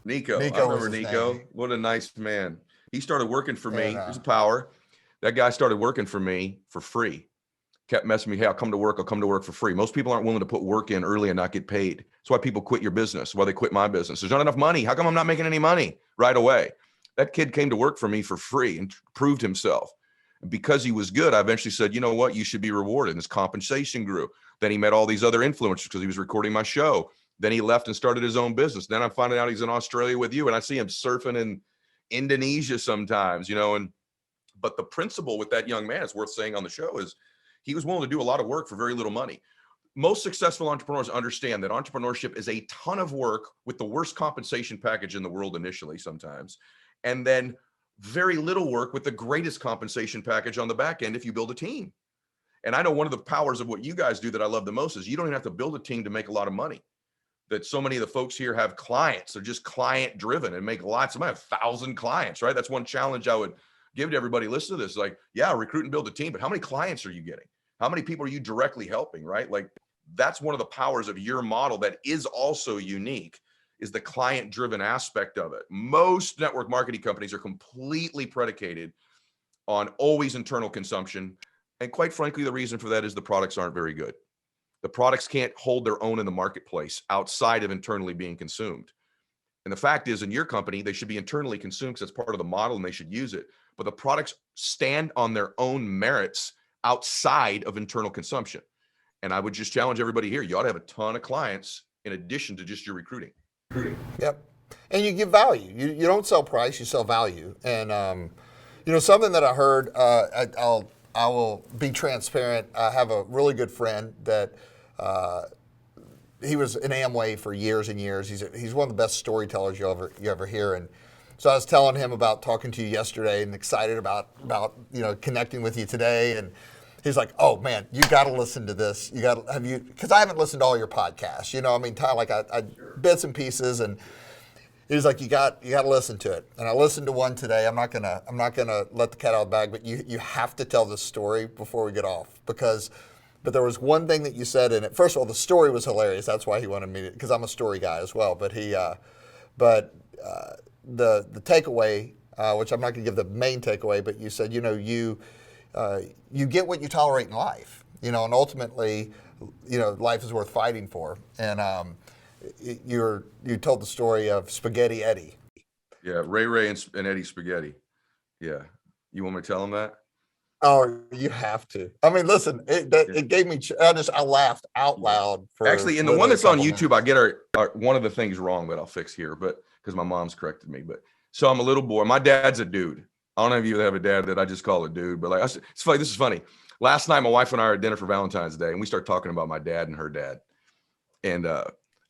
remember Nico. What a nice man. He started working for me. There's power. That guy started working for me for free. Kept messing with me. Hey, I'll come to work for free. Most people aren't willing to put work in early and not get paid. That's why people quit your business. Why they quit my business. There's not enough money. How come I'm not making any money right away? That kid came to work for me for free and proved himself. And because he was good, I eventually said, you know what? You should be rewarded. And his compensation grew. Then he met all these other influencers because he was recording my show. Then he left and started his own business. Then I'm finding out he's in Australia with you, and I see him surfing in Indonesia sometimes, but the principle with that young man, it's worth saying on the show, is he was willing to do a lot of work for very little money. Most successful entrepreneurs understand that entrepreneurship is a ton of work with the worst compensation package in the world initially sometimes, and then very little work with the greatest compensation package on the back end if you build a team. And I know one of the powers of what you guys do that I love the most is you don't even have to build a team to make a lot of money. That so many of the folks here have clients. They're just client driven and make lots. I have 1,000 clients, right? That's one challenge I would give to everybody listening to this. Like, yeah, recruit and build a team, but how many clients are you getting? How many people are you directly helping, right? Like, that's one of the powers of your model that is also unique, is the client driven aspect of it. Most network marketing companies are completely predicated on always internal consumption. And quite frankly, the reason for that is the products aren't very good. The products can't hold their own in the marketplace outside of internally being consumed. And the fact is, in your company, they should be internally consumed because it's part of the model and they should use it. But the products stand on their own merits outside of internal consumption. And I would just challenge everybody here. You ought to have a ton of clients in addition to just your recruiting. Yep. And you give value. You don't sell price, you sell value. And, something that I heard, I will be transparent. I have a really good friend that he was in Amway for years and years. He's one of the best storytellers you ever hear. And so I was telling him about talking to you yesterday and excited about connecting with you today. And he's like, "Oh man, you got to listen to this. Because I haven't listened to all your podcasts. I bits and pieces." And he's like, "You got to listen to it." And I listened to one today. I'm not gonna let the cat out of the bag, but you have to tell this story before we get off But there was one thing that you said in it. First of all, the story was hilarious. That's why he wanted me to, because I'm a story guy as well. But the takeaway, which I'm not going to give the main takeaway, but you said, you get what you tolerate in life, and ultimately, life is worth fighting for. And you told the story of Spaghetti Eddie. Yeah, Ray and Eddie Spaghetti. Yeah, you want me to tell him that? Oh, you have to. I mean, listen, it gave me. I laughed out loud. Actually, in the one that's on YouTube, I get our one of the things wrong that I'll fix here, but because my mom's corrected me. But so I'm a little boy. My dad's a dude. I don't know if you have a dad that I just call a dude, but it's funny. This is funny. Last night, my wife and I are at dinner for Valentine's Day, and we start talking about my dad and her dad. And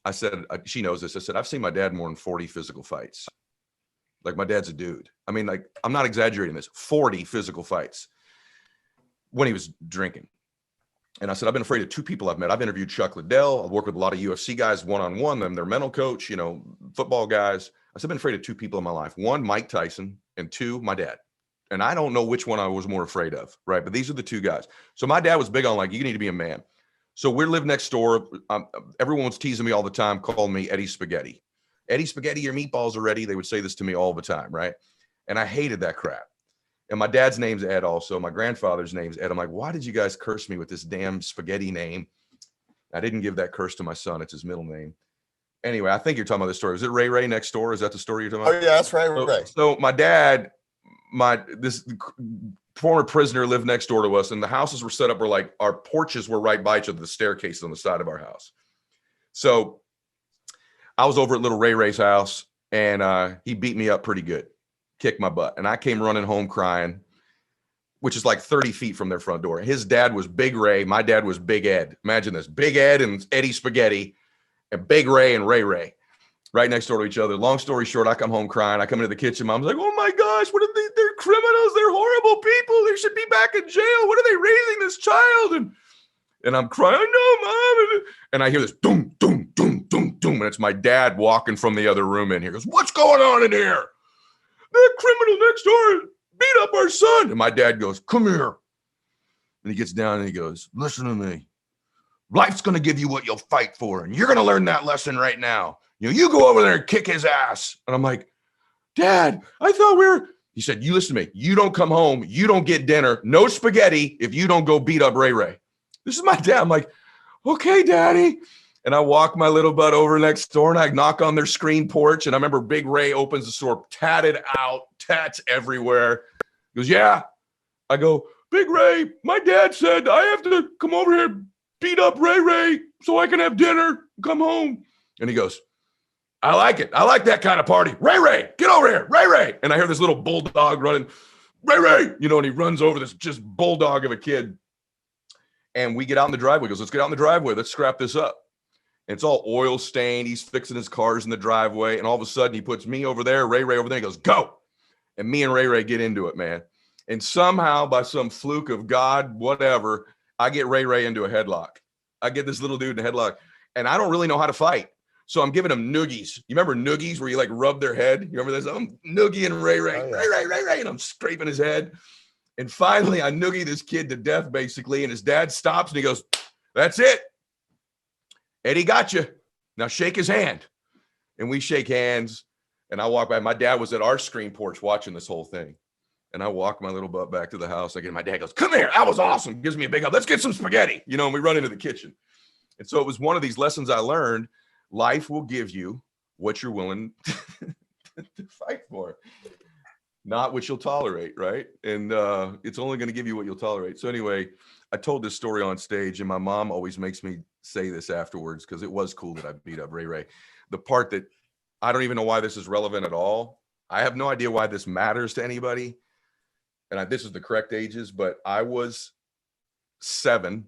I said, she knows this. I said, I've seen my dad more than 40 physical fights. Like, my dad's a dude. I mean, like, I'm not exaggerating this. 40 physical fights when he was drinking. And I said, I've been afraid of 2 people I've met. I've interviewed Chuck Liddell. I've worked with a lot of UFC guys one-on-one, them, their mental coach, football guys. I said, I've been afraid of 2 people in my life. 1, Mike Tyson, and 2, my dad. And I don't know which one I was more afraid of, right? But these are the 2 guys. So my dad was big on, like, you need to be a man. So we live next door. Everyone was teasing me all the time, calling me Eddie Spaghetti. Eddie Spaghetti, your meatballs are ready. They would say this to me all the time, right? And I hated that crap. And my dad's name's Ed also. My grandfather's name's Ed. I'm like, why did you guys curse me with this damn Spaghetti name? I didn't give that curse to my son. It's his middle name. Anyway, I think you're talking about this story. Is it Ray next door? Is that the story you're talking about? Oh, yeah, that's Ray. So my dad, this former prisoner lived next door to us, and the houses were set up where, like, our porches were right by each other, the staircase on the side of our house. So I was over at little Ray's house, and he beat me up pretty good, kicked my butt. And I came running home crying. which is like 30 feet from their front door. His dad was Big Ray. My dad was Big Ed. Imagine this, Big Ed and Eddie Spaghetti and Big Ray and Ray Ray right next door to each other. Long story short, I come home crying. I come into the kitchen. Mom's like, oh my gosh, what are they? They're criminals. They're horrible people. They should be back in jail. What are they raising this child? And I'm crying, no, Mom. And I hear this doom, doom, doom, doom, doom. And it's my dad walking from the other room in here. He goes, what's going on in here? That criminal next door beat up our son. And my dad goes, come here. And he gets down and he goes, listen to me. Life's going to give you what you'll fight for. And you're going to learn that lesson right now. You go over there and kick his ass. And I'm like, Dad, I thought we were. He said, you listen to me. You don't come home. You don't get dinner. No spaghetti if you don't go beat up Ray Ray. This is my dad. I'm like, okay, Daddy. And I walk my little butt over next door and I knock on their screen porch. And I remember Big Ray opens the door, tatted out, tats everywhere. He goes, yeah. I go, Big Ray, my dad said I have to come over here, beat up Ray Ray so I can have dinner, come home. And he goes, I like it. I like that kind of party. Ray Ray, get over here. Ray Ray. And I hear this little bulldog running, Ray Ray, and he runs over this just bulldog of a kid. And we get out in the driveway. He goes, let's get out in the driveway. Let's scrap this up. And it's all oil stained. He's fixing his cars in the driveway. And all of a sudden he puts me over there, Ray Ray over there. He goes, go. And me and Ray Ray get into it, man. And somehow by some fluke of God, whatever, I get Ray Ray into a headlock. I get this little dude in a headlock. And I don't really know how to fight. So I'm giving him noogies. You remember noogies where you like rub their head? You remember this? I'm noogie and Ray Ray, Ray Ray, Ray Ray. And I'm scraping his head. And finally I noogie this kid to death basically. And his dad stops and he goes, that's it. Eddie got you. Now shake his hand. And we shake hands. And I walk by. My dad was at our screen porch watching this whole thing. And I walk my little butt back to the house. Again, my dad goes, come here. That was awesome. Gives me a big hug. Let's get some spaghetti. And we run into the kitchen. And so it was one of these lessons I learned. Life will give you what you're willing to fight for, not what you'll tolerate, right? And it's only going to give you what you'll tolerate. So anyway, I told this story on stage, and my mom always makes me say this afterwards because it was cool that I beat up Ray Ray. The part that I don't even know why this is relevant at all. I have no idea why this matters to anybody. And this is the correct ages, but I was 7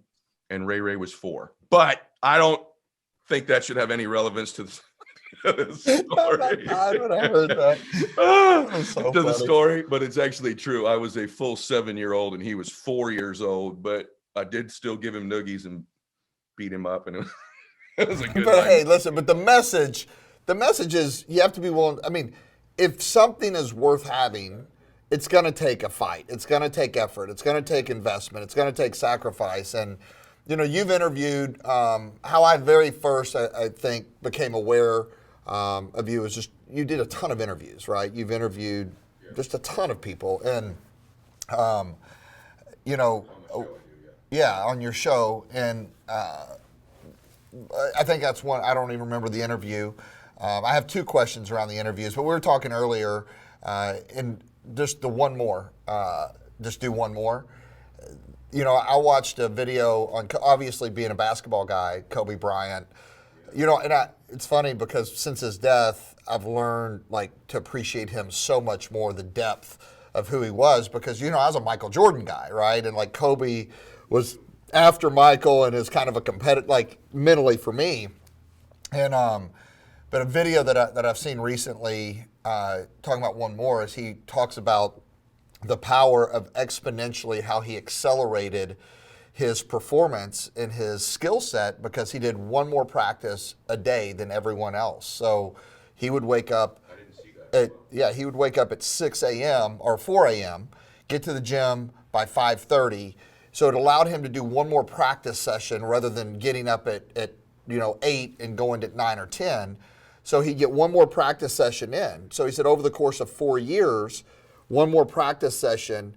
and Ray Ray was 4. But I don't think that should have any relevance to the story. I heard that. So to the story, but it's actually true. I was a full 7-year-old and he was 4 years old, but I did still give him noogies and beat him up, and it was a good But night. hey, listen, but the message is you have to be willing. I mean, if something is worth having, it's going to take a fight. It's going to take effort. It's going to take investment. It's going to take sacrifice. And you've interviewed, how I very first, I think, became aware of you is just, you did a ton of interviews, right? You've interviewed just a ton of people. And, on your show. And I think that's one, I don't even remember the interview. I have 2 questions around the interviews, but we were talking earlier, and just the one more, just do one more. I watched a video on, obviously being a basketball guy, Kobe Bryant, and it's funny because since his death, I've learned to appreciate him so much more, the depth of who he was, because, I was a Michael Jordan guy, right? And Kobe was after Michael and is kind of a competitive, mentally for me. And, but a video that I've seen recently, talking about one more, is he talks about the power of exponentially how he accelerated his performance and his skill set because he did one more practice a day than everyone else. So he would wake up he would wake up at 6 a.m. or 4 a.m., get to the gym by 5:30. So it allowed him to do one more practice session rather than getting up at 8 and going at 9 or 10. So he'd get one more practice session in. So he said over the course of 4 years, one more practice session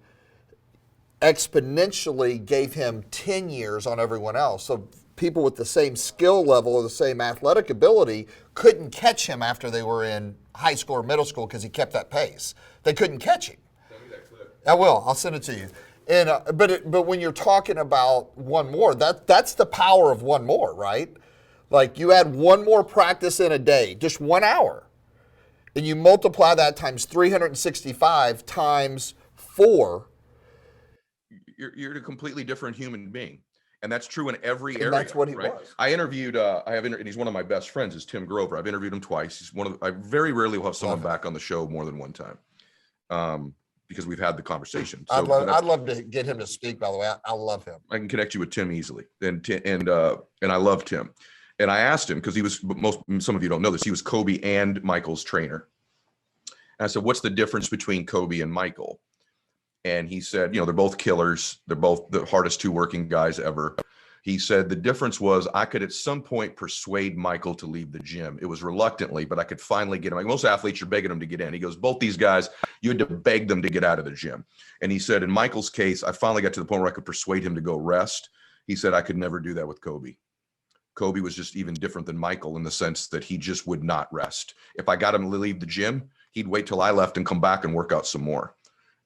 exponentially gave him 10 years on everyone else. So people with the same skill level or the same athletic ability couldn't catch him after they were in high school or middle school because he kept that pace. They couldn't catch him. Send me that clip. I will. I'll send it to you. And but when you're talking about one more, that's the power of one more, right? You add one more practice in a day, just 1 hour. And you multiply that times 365 times 4, you're a completely different human being. And that's true in every And area. that's what he right? was. I interviewed, and he's one of my best friends, is Tim Grover. I've interviewed him twice. He's I very rarely will have someone back on the show more than one time, because we've had the conversation. So I'd love to get him to speak, by the way. I love him. I can connect you with Tim easily. And I love Tim. And I asked him, because some of you don't know this, he was Kobe and Michael's trainer. And I said, what's the difference between Kobe and Michael? And he said, they're both killers. They're both the hardest two working guys ever. He said the difference was I could at some point persuade Michael to leave the gym. It was reluctantly, but I could finally get him. Like most athletes, you're begging them to get in. He goes, both these guys, you had to beg them to get out of the gym. And he said, in Michael's case, I finally got to the point where I could persuade him to go rest. He said, I could never do that with Kobe. Kobe was just even different than Michael in the sense that he just would not rest. If I got him to leave the gym, he'd wait till I left and come back and work out some more.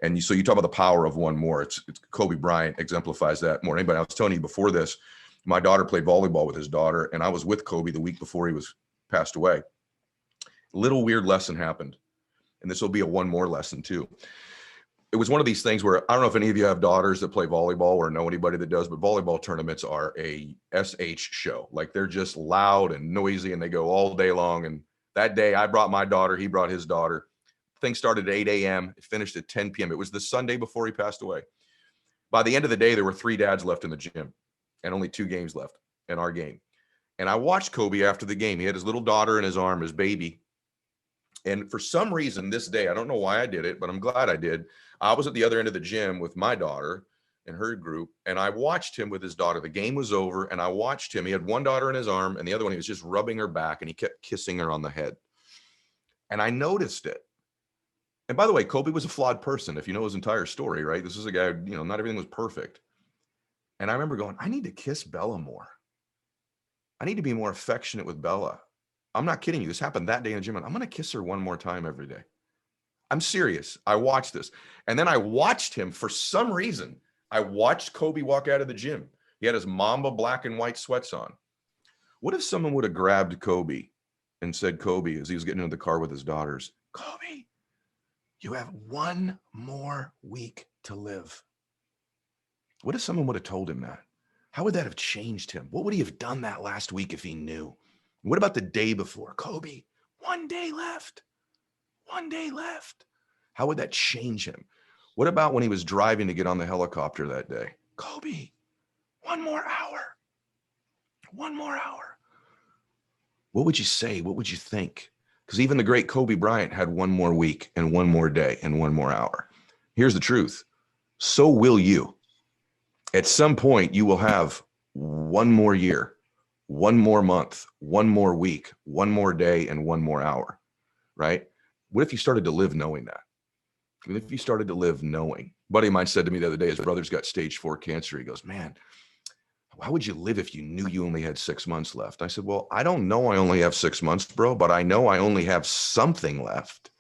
And so you talk about the power of one more. It's Kobe Bryant exemplifies that more than anybody. I was telling you before this, my daughter played volleyball with his daughter, and I was with Kobe the week before he was passed away. Little weird lesson happened, and this will be a one more lesson too. It was one of these things where I don't know if any of you have daughters that play volleyball or know anybody that does, but volleyball tournaments are a SH show. Like they're just loud and noisy, and they go all day long. And that day, I brought my daughter, he brought his daughter. Thing started at 8 a.m. It finished at 10 p.m. It was the Sunday before he passed away. By the end of the day, there were 3 dads left in the gym and only 2 games left in our game. And I watched Kobe after the game. He had his little daughter in his arm, his baby. And for some reason this day, I don't know why I did it, but I'm glad I did. I was at the other end of the gym with my daughter and her group, and I watched him with his daughter. The game was over, and I watched him. He had one daughter in his arm, and the other one, he was just rubbing her back, and he kept kissing her on the head. And I noticed it. And by the way, Kobe was a flawed person, if you know his entire story, right? This is a guy, not everything was perfect. And I remember going, I need to kiss Bella more. I need to be more affectionate with Bella. I'm not kidding you. This happened that day in the gym. I'm going to kiss her one more time every day. I'm serious. I watched this. And then I watched him for some reason. I watched Kobe walk out of the gym. He had his Mamba black and white sweats on. What if someone would have grabbed Kobe and said, Kobe, as he was getting into the car with his daughters, Kobe, you have 1 more week to live. What if someone would have told him that? How would that have changed him? What would he have done that last week if he knew? What about the day before? Kobe, 1 day left. 1 day left. How would that change him? What about when he was driving to get on the helicopter that day? Kobe, 1 more hour. 1 more hour. What would you say? What would you think? Because even the great Kobe Bryant had 1 more week and 1 more day and 1 more hour. Here's the truth. So will you. At some point, you will have 1 more year, 1 more month, 1 more week, 1 more day, and 1 more hour, right? What if you started to live knowing that? What if you started to live knowing? A buddy of mine said to me the other day, his brother's got stage 4 cancer. He goes, man, how would you live if you knew you only had 6 months left? I said, well, I don't know I only have 6 months, bro, but I know I only have something left.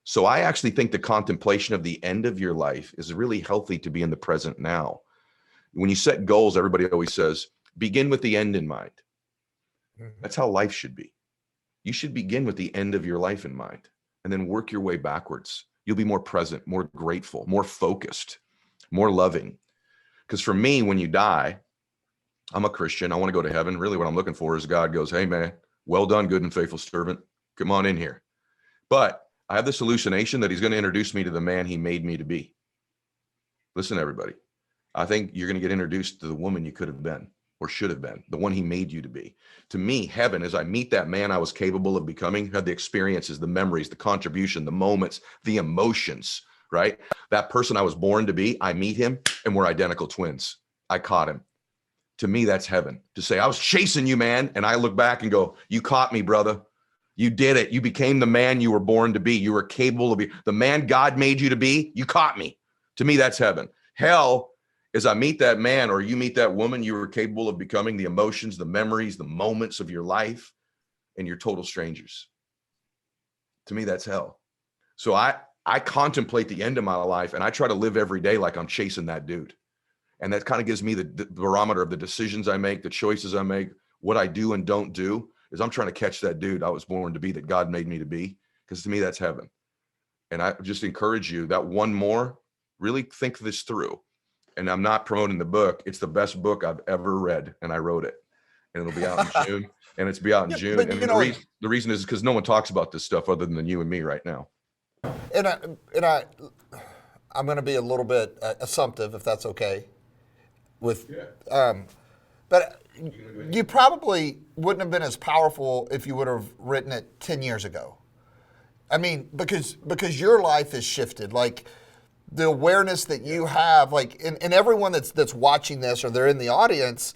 So I actually think the contemplation of the end of your life is really healthy to be in the present now. When you set goals, everybody always says, begin with the end in mind. That's how life should be. You should begin with the end of your life in mind and then work your way backwards. You'll be more present, more grateful, more focused, more loving. Because for me, when you die, I'm a Christian. I want to go to heaven. Really what I'm looking for is God goes, hey man, well done, good and faithful servant. Come on in here. But I have this hallucination that he's going to introduce me to the man he made me to be. Listen, everybody. I think you're going to get introduced to the woman you could have been or should have been, the one he made you to be. To me, heaven, as I meet that man I was capable of becoming, had the experiences, the memories, the contribution, the moments, the emotions, right? That person I was born to be, I meet him and we're identical twins. I caught him. To me, that's heaven. To say, I was chasing you, man. And I look back and go, you caught me, brother. You did it. You became the man you were born to be. You were capable of being the man God made you to be. You caught me. To me, that's heaven. Hell, as I meet that man or you meet that woman you were capable of becoming, the emotions, the memories, the moments of your life, and you're total strangers. To me, that's hell. So I contemplate the end of my life and I try to live every day like I'm chasing that dude. And that kind of gives me the barometer of the decisions I make, the choices I make, what I do and don't do, is I'm trying to catch that dude I was born to be, that God made me to be. Because to me, that's heaven. And I just encourage you that 1 more, really think this through. and I'm not promoting the book. It's the best book I've ever read, and I wrote it, and it'll be out in June. And it's be out in June. And the reason is because no one talks about this stuff other than you and me right now. I'm going to be a little bit assumptive, if that's okay. But you probably wouldn't have been as powerful if you would have written it 10 years ago. I mean, because your life has shifted. Like the awareness that you have, like, and everyone that's watching this or they're in the audience,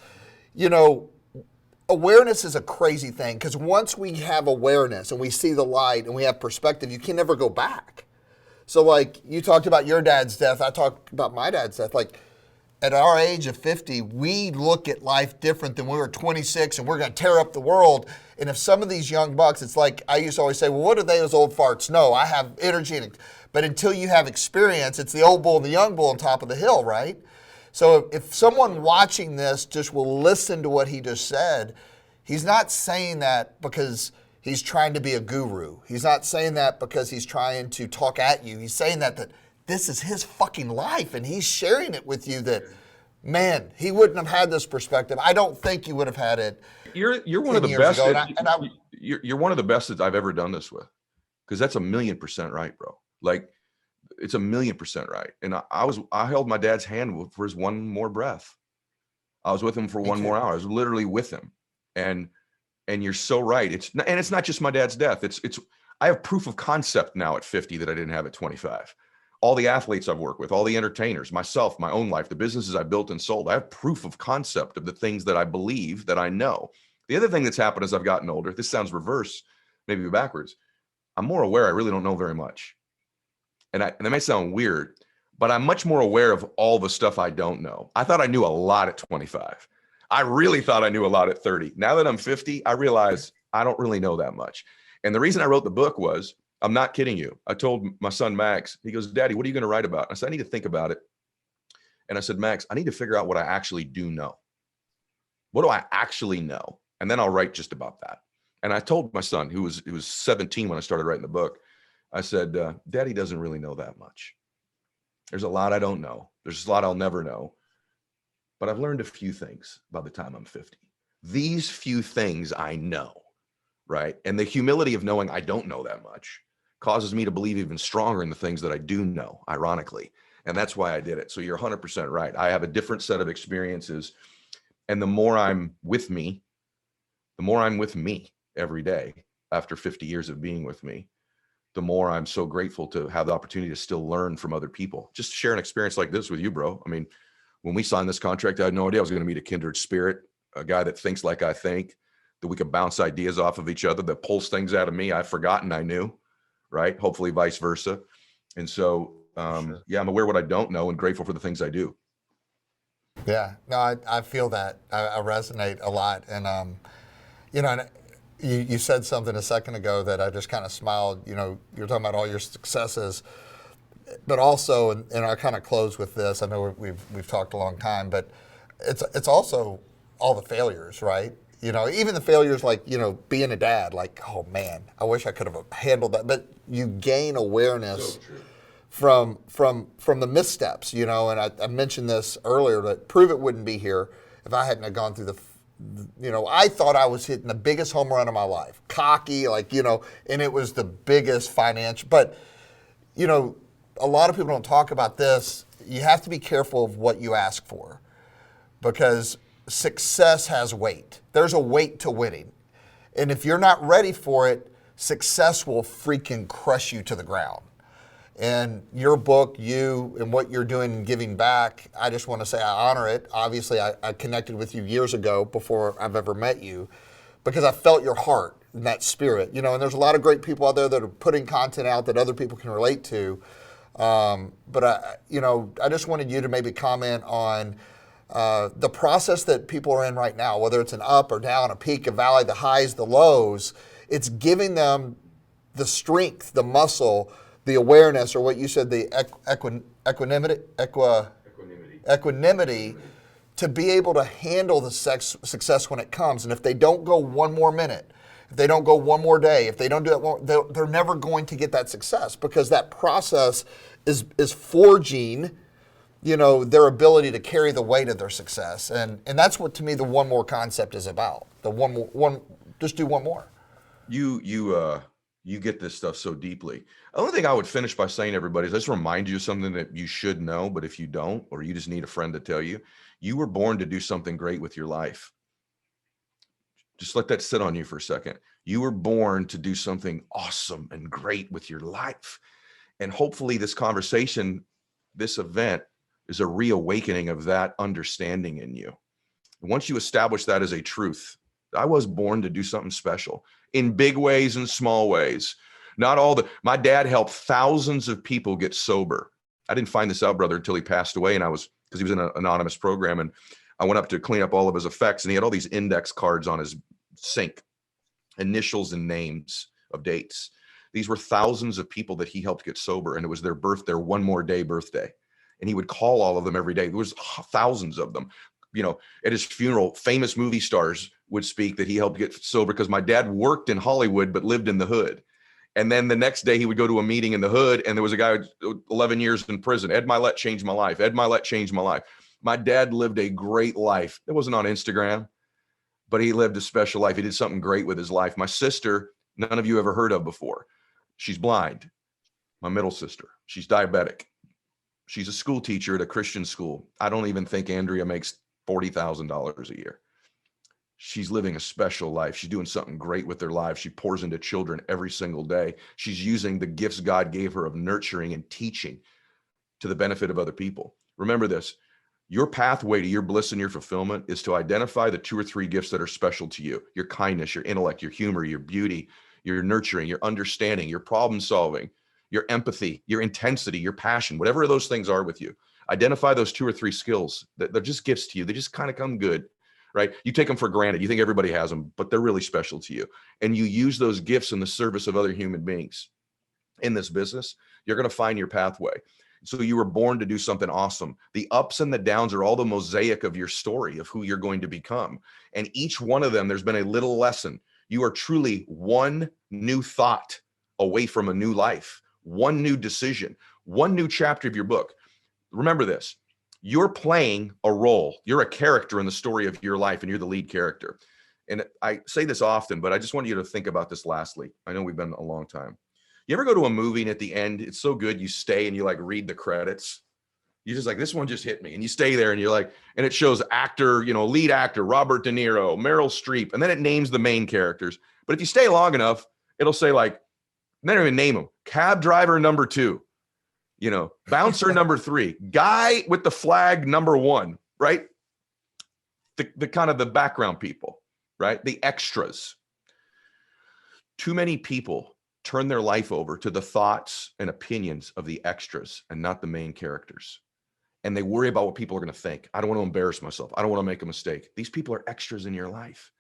you know, awareness is a crazy thing, because once we have awareness and we see the light and we have perspective, you can never go back. So like you talked about your dad's death, I talked about my dad's death. Like at our age of 50, we look at life different than when we were 26 and we're going to tear up the world. And if some of these young bucks, it's like I used to always say, well, what do they as old farts know? I have energy. But until you have experience, it's the old bull and the young bull on top of the hill, right? So if someone watching this just will listen to what he just said, he's not saying that because he's trying to be a guru. He's not saying that because he's trying to talk at you. He's saying that this is his fucking life, and he's sharing it with you that, man, he wouldn't have had this perspective. I don't think you would have had it. You're one of the best. You're one of the best that I've ever done this with, because that's 1,000,000% right, bro. Like, it's 1,000,000% right. And I held my dad's hand for his one more breath. I was with him for one more hour. I was literally with him. And you're so right. It's not just my dad's death. I have proof of concept now at 50 that I didn't have at 25. All the athletes I've worked with, all the entertainers, myself, my own life, the businesses I built and sold, I have proof of concept of the things that I believe, that I know. The other thing that's happened as I've gotten older, this sounds reverse, maybe backwards, I'm more aware I really don't know very much. And that may sound weird, but I'm much more aware of all the stuff I don't know. I thought I knew a lot at 25. I really thought I knew a lot at 30. Now that I'm 50, I realize I don't really know that much. And the reason I wrote the book was, I'm not kidding you. I told my son, Max, he goes, Daddy, what are you going to write about? I said, I need to think about it. And I said, Max, I need to figure out what I actually do know. What do I actually know? And then I'll write just about that. And I told my son, who was 17 when I started writing the book, I said, Daddy doesn't really know that much. There's a lot I don't know. There's a lot I'll never know. But I've learned a few things by the time I'm 50. These few things I know, right? And the humility of knowing I don't know that much causes me to believe even stronger in the things that I do know, ironically. And that's why I did it. So you're 100% right. I have a different set of experiences. And the more I'm with me every day after 50 years of being with me, the more I'm so grateful to have the opportunity to still learn from other people. Just share an experience like this with you, bro. I mean, when we signed this contract, I had no idea I was going to meet a kindred spirit, a guy that thinks like I think, that we could bounce ideas off of each other, that pulls things out of me I've forgotten I knew, right? Hopefully vice versa. And so, yeah, I'm aware of what I don't know and grateful for the things I do. Yeah, no, I feel that. I resonate a lot. And, you know, you said something a second ago that I just kind of smiled. You know, you're talking about all your successes, but also, and I kind of close with this. I know we've talked a long time, but it's also all the failures, right? You know, even the failures like, you know, being a dad, like, oh man, I wish I could have handled that. But you gain awareness from the missteps, you know, and I mentioned this earlier, that Prove It wouldn't be here if I hadn't gone through you know, I thought I was hitting the biggest home run of my life, cocky, like, you know, and it was the biggest financial, but, you know, a lot of people don't talk about this. You have to be careful of what you ask for, because success has weight. There's a weight to winning. And if you're not ready for it, success will freaking crush you to the ground. And your book, you, and what you're doing and giving back, I just want to say I honor it. Obviously, I connected with you years ago before I've ever met you, because I felt your heart and that spirit. You know, and there's a lot of great people out there that are putting content out that other people can relate to. But I just wanted you to maybe comment on the process that people are in right now, whether it's an up or down, a peak, a valley, the highs, the lows. It's giving them the strength, the muscle, the awareness, or what you said, the equanimity to be able to handle the success when it comes. And if they don't go one more minute, if they don't go one more day, if they don't do that, they're never going to get that success, because that process is forging their ability to carry the weight of their success. And that's what, to me, the one more concept is about. The just do one more. You get this stuff so deeply. The only thing I would finish by saying to everybody is I just remind you of something that you should know, but if you don't, or you just need a friend to tell you, you were born to do something great with your life. Just let that sit on you for a second. You were born to do something awesome and great with your life. And hopefully this conversation, this event, is a reawakening of that understanding in you. Once you establish that as a truth, I was born to do something special in big ways and small ways. My dad helped thousands of people get sober. I didn't find this out, brother, until he passed away. And because he was in an anonymous program, and I went up to clean up all of his effects, and he had all these index cards on his sink, initials and names of dates. These were thousands of people that he helped get sober, and it was their one more day birthday. And he would call all of them every day. There was thousands of them. At his funeral, famous movie stars would speak that he helped get sober because my dad worked in Hollywood but lived in the hood. And then the next day he would go to a meeting in the hood, and there was a guy 11 years in prison. Ed Mylett changed my life. Ed Mylett changed my life. My dad lived a great life. It wasn't on Instagram, but he lived a special life. He did something great with his life. My sister, none of you ever heard of before. She's blind. My middle sister, she's diabetic. She's a school teacher at a Christian school. I don't even think Andrea makes $40,000 a year. She's living a special life. She's doing something great with her life. She pours into children every single day. She's using the gifts God gave her of nurturing and teaching to the benefit of other people. Remember this, your pathway to your bliss and your fulfillment is to identify the 2 or 3 gifts that are special to you: your kindness, your intellect, your humor, your beauty, your nurturing, your understanding, your problem solving, your empathy, your intensity, your passion, whatever those things are with you. Identify those 2 or 3 skills that they're just gifts to you. They just kind of come good, right? You take them for granted. You think everybody has them, but they're really special to you. And you use those gifts in the service of other human beings. In this business, you're going to find your pathway. So you were born to do something awesome. The ups and the downs are all the mosaic of your story of who you're going to become. And each one of them, there's been a little lesson. You are truly one new thought away from a new life, one new decision, one new chapter of your book. Remember this, you're playing a role. You're a character in the story of your life, and you're the lead character. And I say this often, but I just want you to think about this lastly. I know we've been a long time. You ever go to a movie and at the end, it's so good, you stay and you read the credits? You're just like, this one just hit me. And you stay there and you're like, and it shows actor, lead actor, Robert De Niro, Meryl Streep, and then it names the main characters. But if you stay long enough, it'll say they don't even name them. Cab driver number 2, bouncer number 3, guy with the flag number 1, right? The kind of the background people, right? The extras. Too many people turn their life over to the thoughts and opinions of the extras and not the main characters. And they worry about what people are going to think. I don't want to embarrass myself. I don't want to make a mistake. These people are extras in your life.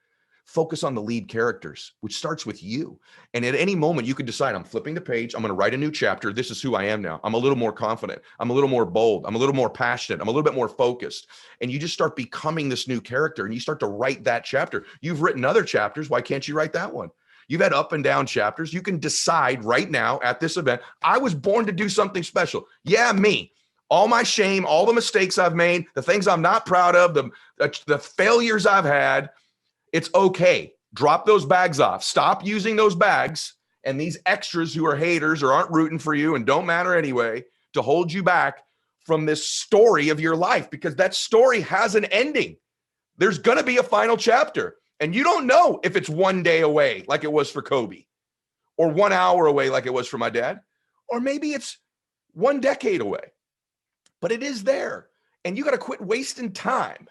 Focus on the lead characters, which starts with you. And at any moment, you could decide, I'm flipping the page. I'm going to write a new chapter. This is who I am now. I'm a little more confident. I'm a little more bold. I'm a little more passionate. I'm a little bit more focused. And you just start becoming this new character, and you start to write that chapter. You've written other chapters. Why can't you write that one? You've had up and down chapters. You can decide right now at this event, I was born to do something special. Yeah, me. All my shame, all the mistakes I've made, the things I'm not proud of, the failures I've had, it's okay. Drop those bags off. Stop using those bags and these extras who are haters or aren't rooting for you and don't matter anyway to hold you back from this story of your life, because that story has an ending. There's going to be a final chapter. And you don't know if it's one day away like it was for Kobe, or 1 hour away like it was for my dad, or maybe it's 1 decade away. But it is there. And you got to quit wasting time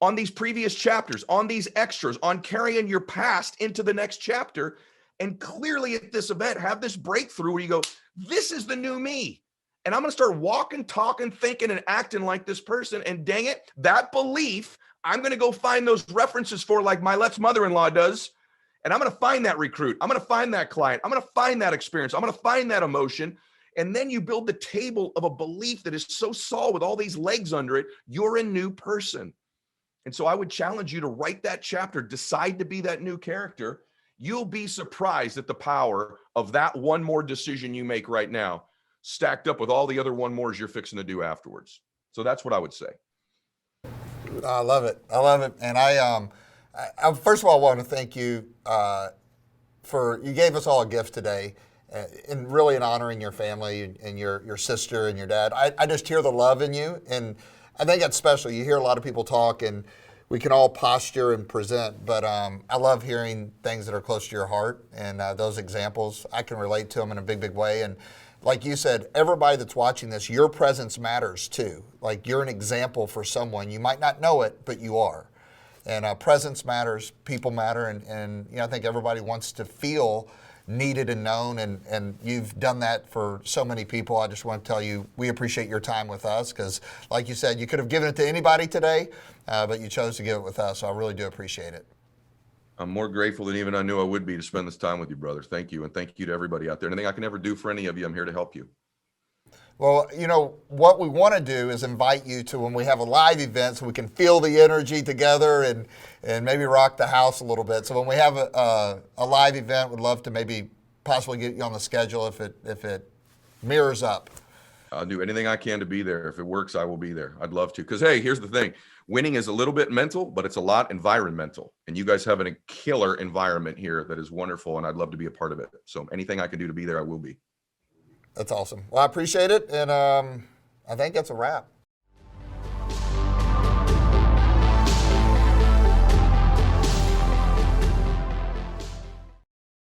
on these previous chapters, on these extras, on carrying your past into the next chapter. And clearly at this event, have this breakthrough where you go, this is the new me. And I'm going to start walking, talking, thinking, and acting like this person. And dang it, that belief, I'm going to go find those references for, like Mylett's mother-in-law does. And I'm going to find that recruit. I'm going to find that client. I'm going to find that experience. I'm going to find that emotion. And then you build the table of a belief that is so solid with all these legs under it. You're a new person. And so I would challenge you to write that chapter, decide to be that new character. You'll be surprised at the power of that one more decision you make right now, stacked up with all the other one mores you're fixing to do afterwards. So that's what I would say. I love it. I love it. And I first of all, want to thank you for you gave us all a gift today, in really in honoring your family and your sister and your dad. I just hear the love in you, and I think that's special. You hear a lot of people talk, and we can all posture and present, but I love hearing things that are close to your heart, and those examples, I can relate to them in a big, big way. And like you said, everybody that's watching this, your presence matters too. Like you're an example for someone. You might not know it, but you are. And presence matters, people matter, and I think everybody wants to feel needed and known, and you've done that for so many people. I just want to tell you, we appreciate your time with us, because like you said, you could have given it to anybody today, but you chose to give it with us, so I really do appreciate it. I'm more grateful than even I knew I would be to spend this time with you, brother. Thank you, and thank you to everybody out there. Anything I can ever do for any of you, I'm here to help you. Well, what we want to do is invite you to when we have a live event so we can feel the energy together and maybe rock the house a little bit. So when we have a live event, we'd love to maybe possibly get you on the schedule if it mirrors up. I'll do anything I can to be there. If it works, I will be there. I'd love to. Because, hey, here's the thing. Winning is a little bit mental, but it's a lot environmental. And you guys have a killer environment here that is wonderful, and I'd love to be a part of it. So anything I can do to be there, I will be. That's awesome. Well, I appreciate it, and I think that's a wrap.